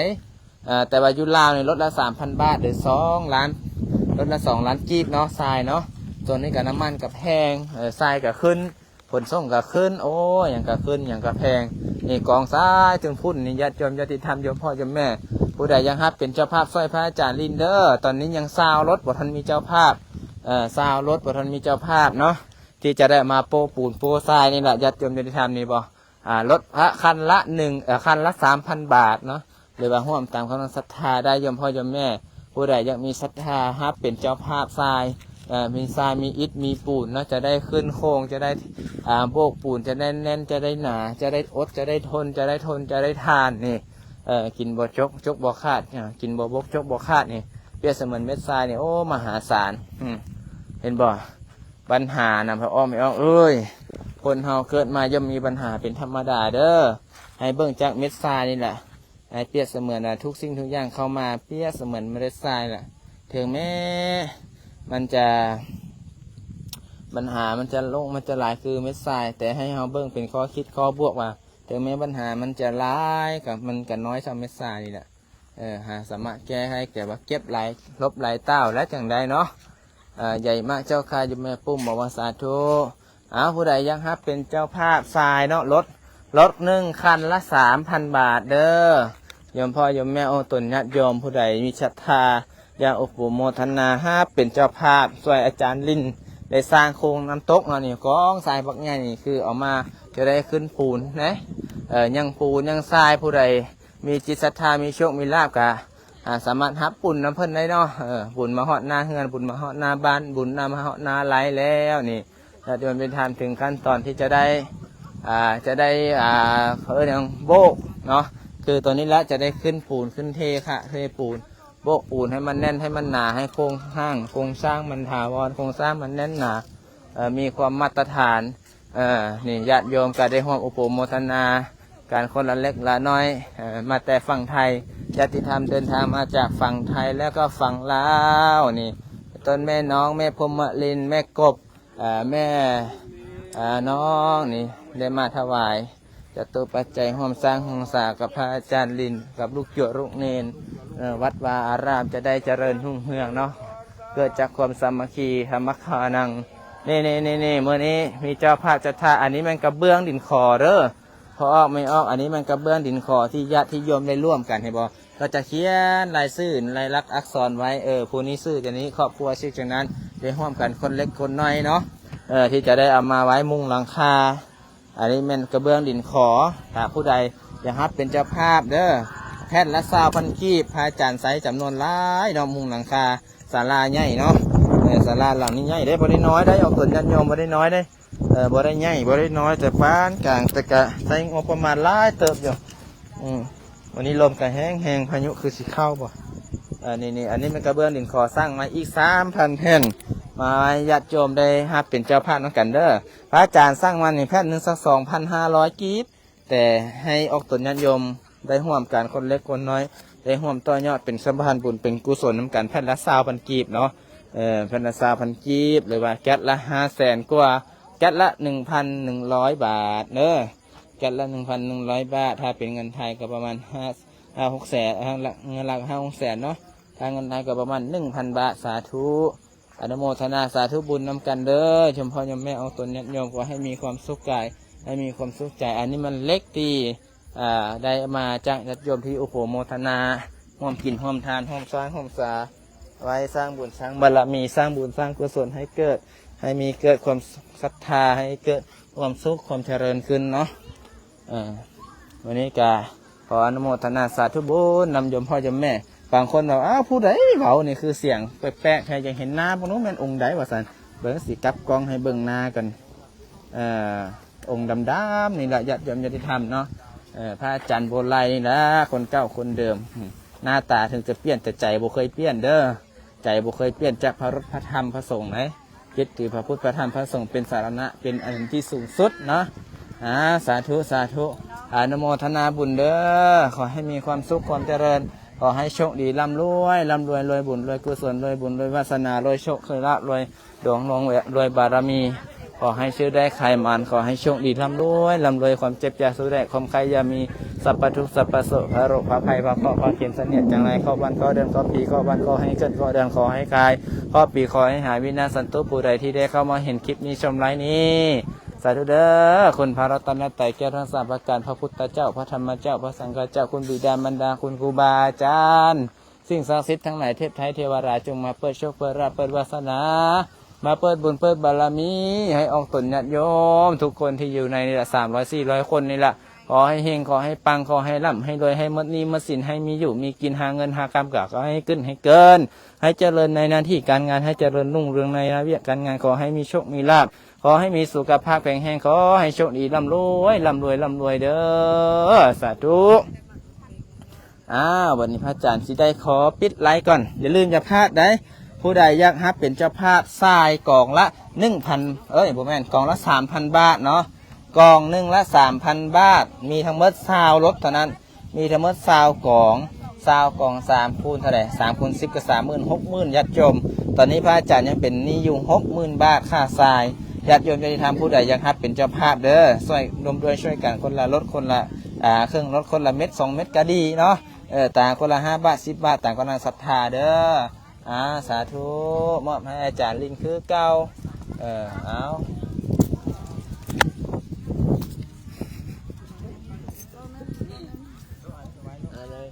แต่ว่าอยู่ลาวนี่รถละ 3,000 บาทหรือ2 ล้านรถละ2 ล้านกีบเนาะทรายเนาะส่วนนี้กับน้ำมันกับแพงทรายกับขึ้นผลส่งกับขึ้นโอ้อย่างกับขึ้นอย่างกับแพงนี่กองทรายถึงพุ่นนี่ญาติโยมญาติธรรมโยมพ่อโยมแม่ผู้ใดยังครับเป็นเจ้าภาพสร้อยพระอาจารย์ลินเดอร์ตอนนี้ยังซาวรถบ่ทันมีเจ้าภาพซาวรถบ่ทันมีเจ้าภาพเนาะที่จะได้มาโปปูนโปทรายนี่แหละญาติโยมญาติธรรมนี่บ่รถพระคันละคันละ 3,000 บาทเนาะหรือว่าร่วมตามกำลังศรัทธาได้โยมพ่อโยมแม่ผู้ใดยังมีศรัทธาครับเป็นเจ้าภาพทรายมีทรายมีอิฐมีปูนเนาะจะได้ขึ้นโค้งจะได้โบกปูนจะได้แน่นจะได้หนาจะได้อดจะได้ทนจะได้ทานนี่กินบ่จกบ่ขาดกินบ่บกจกบ่ขาดนี่เปรียบเสมือนเม็ดทรายนี่โอ้มหาศาลเห็นบ่ปัญหานะพระอ้อมไม่อ้อมเอ้ยคนเฮาเกิดมาย่อมมีปัญหาเป็นธรรมดาเด้อให้เบิ่งจากเม็ดทรายนี่แหละให้เปรียบเสมือนทุกสิ่งทุกอย่างเข้ามาเปรียบเสมือนเมล็ดทรายแหละถึงแม้มันจะปัญหามันจะลงมันจะหลายคือเม็ดทรายแต่ให้เฮาเบิ่งเป็นข้อคิดข้อบวกว่าถึงแม้ปัญหามันจะร้ายกับมันก็น้อยสำเม็ดทรายนี่แหละหาสามารถแก้ให้แก่ว่าเก็บหลายลบหลายเต้าและจังใดเนาะใหญ่มากเจ้าค่ะโยมแม่ปุ้มบอกว่าสาธุผู้ใดยังครับเป็นเจ้าภาพทรายเนาะรถ1 คันละ 3,000 บาทเด้อโยมพ่อโยมแม่โอตนญาติโยมผู้ใดมีศรัทธาอยากอุปโมทนาเป็นเจ้าภาพช่วยอาจารย์ลินได้สร้างโครงน้ำตกเนาะนี่กองทรายบักใหญ่นี่คือเอามาจะได้ขึ้นปูนนะยังปูนยังทรายผู้ใดมีจิตศรัทธามีโชคมีลาภกะสามารถหับบุญน้ำเพิ่นได้เนาะบุญมาเหาะหน้าเฮือนบุญมาเหาะหน้าบ้านบุญมาเหาะหน้าไหลแล้วนี่ถ้าเดินเป็นทานถึงขั้นตอนที่จะได้อย่างโบกเนาะคือตัวนี้แล้วจะได้ขึ้นปูนขึ้นเทปูนโบกปูนให้มันแน่นให้มันหนาให้โครงสร้างมันถาวรโครงสร้างมันแน่นหนามีความมาตรฐานนี่ญาติโยมก็ได้ร่วมอุปโมทนาการคนละเล็กละน้อยมาแต่ฝั่งไทยญาติธรรมเดินทางมาจากฝั่งไทยแล้วก็ฝั่งลาวนี่ต้นแม่น้องแม่พรหมลินแม่กบแม่น้องนี่ได้มาถวายจะตัวปัจจัยร่วมสร้างห้องสากับพระอาจารย์ลินกับลูกเจาะลูกเนนวัดวาอารามจะได้เจริญรุ่งเรืองเนาะเกิดจากความสามัคคีธรรมคานังนี่เมื่อนี้มีเจ้าภาพจะท่าอันนี้มันกระเบื้องดินขอเด้อพอออกไม่ออกอันนี้มันกระเบื้องดินขอที่ญาติโยมได้ร่วมกันให้บอกก็จะเขียนลายชื่อลายลักษณ์อักษรไว้ผู้นี้ชื่อจะนี้ครอบครัวชื่อจากนั้นได้ร่วมกันคนเล็กคนน้อยเนาะที่จะได้เอามาไว้มุงหลังคาอันนี้มันกระเบื้องดินขอถ้าผู้ใดอยากรับเป็นเจ้าภาพเด้อแพทย์ละ20,000 กีบพระอาจารย์ใส่จำนวนหลายเนาะมุงหลังคาศาลาใหญ่เนาะศาลาหลังนี้ใหญ่ได้บ่ได้น้อยได้เอาส่วนญาติโยมบ่ได้น้อยได้บ่ได้ใหญ่บ่ได้น้อยแต่ปานกลางแต่กะใส่งบประมาณหลายเติบอยู่วันนี้ลมก็แห้งพายุคือสิเข้าบ่นี่อันนี้มันกระเบื้องดินขอสร้างมาอีก 3,000 แผ่นมาญาติโยมได้รับเป็นเจ้าภาพน้องกันเด้อพระอาจารย์สร้างมาในแผ่นนึงสัก 2,500 กีบแต่ให้ออกตนญาติโยมได้ร่วมกันคนเล็กคนน้อยได้ร่วมต่อยอดเป็นสมภารบุญเป็นกุศลน้ำกันแผ่นละ20,000 กีบเนาะแผ่นละ20,000 กีบหรือว่าแก๊สละ500,000 กว่าแก๊สละ 1,100 บาทเด้อแก๊สละ 1,100 บาทถ้าเป็นเงินไทยก็ประมาณ5-6 แสนเงินหลัก5-6 แสนเนาะถ้าเงินไทยก็ประมาณ 1,000 บาทสาธุอนุโมทนาสาธุบุญนำกันเด้อชมพ่อชมแม่เอาตนญาติโยมก็ให้มีความสุขกายให้มีความสุขใจอันนี้มันเล็กตีได้มาจากญาติโยมที่อุปโมทนาร่วมกินร่วมทานร่วมสร้างร่วมสา ไว้สร้างบุญสร้างบารมีสร้างบุญสร้างกุศลให้เกิด ให้มีเกิดความศรัทธาให้เกิดความสุขความเจริญขึ้นเนาะวันนี้กาขออนุโมทนาสาธุบุญนำโยมพ่อโยมแม่บางคนบอกอ้าวผู้ใดเบานี่คือเสียงแปลกๆใครยังเห็นหน้าพวกนู้นเป็นองค์ใดวะสันเบิ่งสีกับกล้องให้เบิ่งหน้ากันองค์ดำๆนี่แหละญาติโยมญาติธรรมเนาะพระอาจารย์โบราณนี่นะคนเก่าคนเดิมหน้าตาถึงจะเปลี่ยนแต่ใจบ่เคยเปลี่ยนเด้อใจบ่เคยเปลี่ยนจากพระรถพระธรรมพระสงฆ์ไหนยึดถือพระพุทธพระธรรมพระสงฆ์เป็นสารณะเป็นอันที่สูงสุดเนาะสาธุสาธุอนุโมทนาบุญเด้อขอให้มีความสุขความเจริญขอให้โชคดีร่ำรวยรวยบุญรวยกุศลรวยบุญรวยวาสนารวยโชคเคยละรวยดวงลงรวยบารมีขอให้ชื่อได้ใครมันขอให้โชคดีร่ำรวยความเจ็บอย่าสุดแดกความใครอย่ามีสัพพทุกข์สัพพโสพระโรคพระภัยพระเคราะห์พระเข็มเสนียดจังไรข้อวันข้อเดือนข้อปีข้อวันข้อให้เกิดข้อเดือนขอให้คลายข้อปีขอให้หายวินาศสันตุผู้ใดที่ได้เข้ามาเห็นคลิปนี้ชมไลฟ์นี้สาธุเด้อคุณพระรัตนตรัยแก้วทั้งสามประการพระพุทธเจ้าพระธรรมเจ้าพระสังฆเจ้าคุณบิดามารดาคุณครูบาอาจารย์สิ่งศักดิ์สิทธิ์ทั้งหลายเทพไทยเทวราชจงมาเปิดโชคเปิดราภเปิดวาสนามาเปิดบุญเปิดบารมีให้ออกตนญาติโยมทุกคนที่อยู่ในนี่แหละ300-400 คนนี่แหละขอให้เฮงขอให้ปังขอให้ร่ำให้รวยให้หมดหนี้หมดสินให้มีอยู่มีกินหาเงินหากำกับก็ให้ขึ้นให้เกินให้เจริญในหน้าที่การงานให้เจริญรุ่งเรืองในระเบียบการงานขอให้มีโชคมีลาภขอให้มีสุขภาพแข็งแรงขอให้โชคดีร่ำรวยเด้อสาธุวันนี้พระอาจารย์สิได้ขอปิดไลฟ์ก่อนอย่าลืมอย่าพลาดได้ผู้ใดอยากฮับเป็นเจ้าภาพทรายกองละ 1,000บ่แม่นกองละ 3,000 บาทเนาะกองหนึ่งละ 3,000 บาทมีทั้งหมด20รถเท่านั้นมีทั้งหมด20กอง3คูณเท่าไหร่3คูณ10ก็60,000ญาติโยมตอนนี้พระอาจารย์ยังเป็นหนี้อยู่ 60,000 บาทค่าทรายญาติโยมญาติธรรมผู้ใดอยากฮับเป็นเจ้าภาพเด้อช่วยกันคนละรถคนละเครื่องรถคนละเม็ด2เม็ดก็ดีเนาะต่างคนละ5 บาท10 บาทต่างคนละศรัทธาเด้อสาธุมอบให้อาจารย์ลินคือเก่าเอาเลย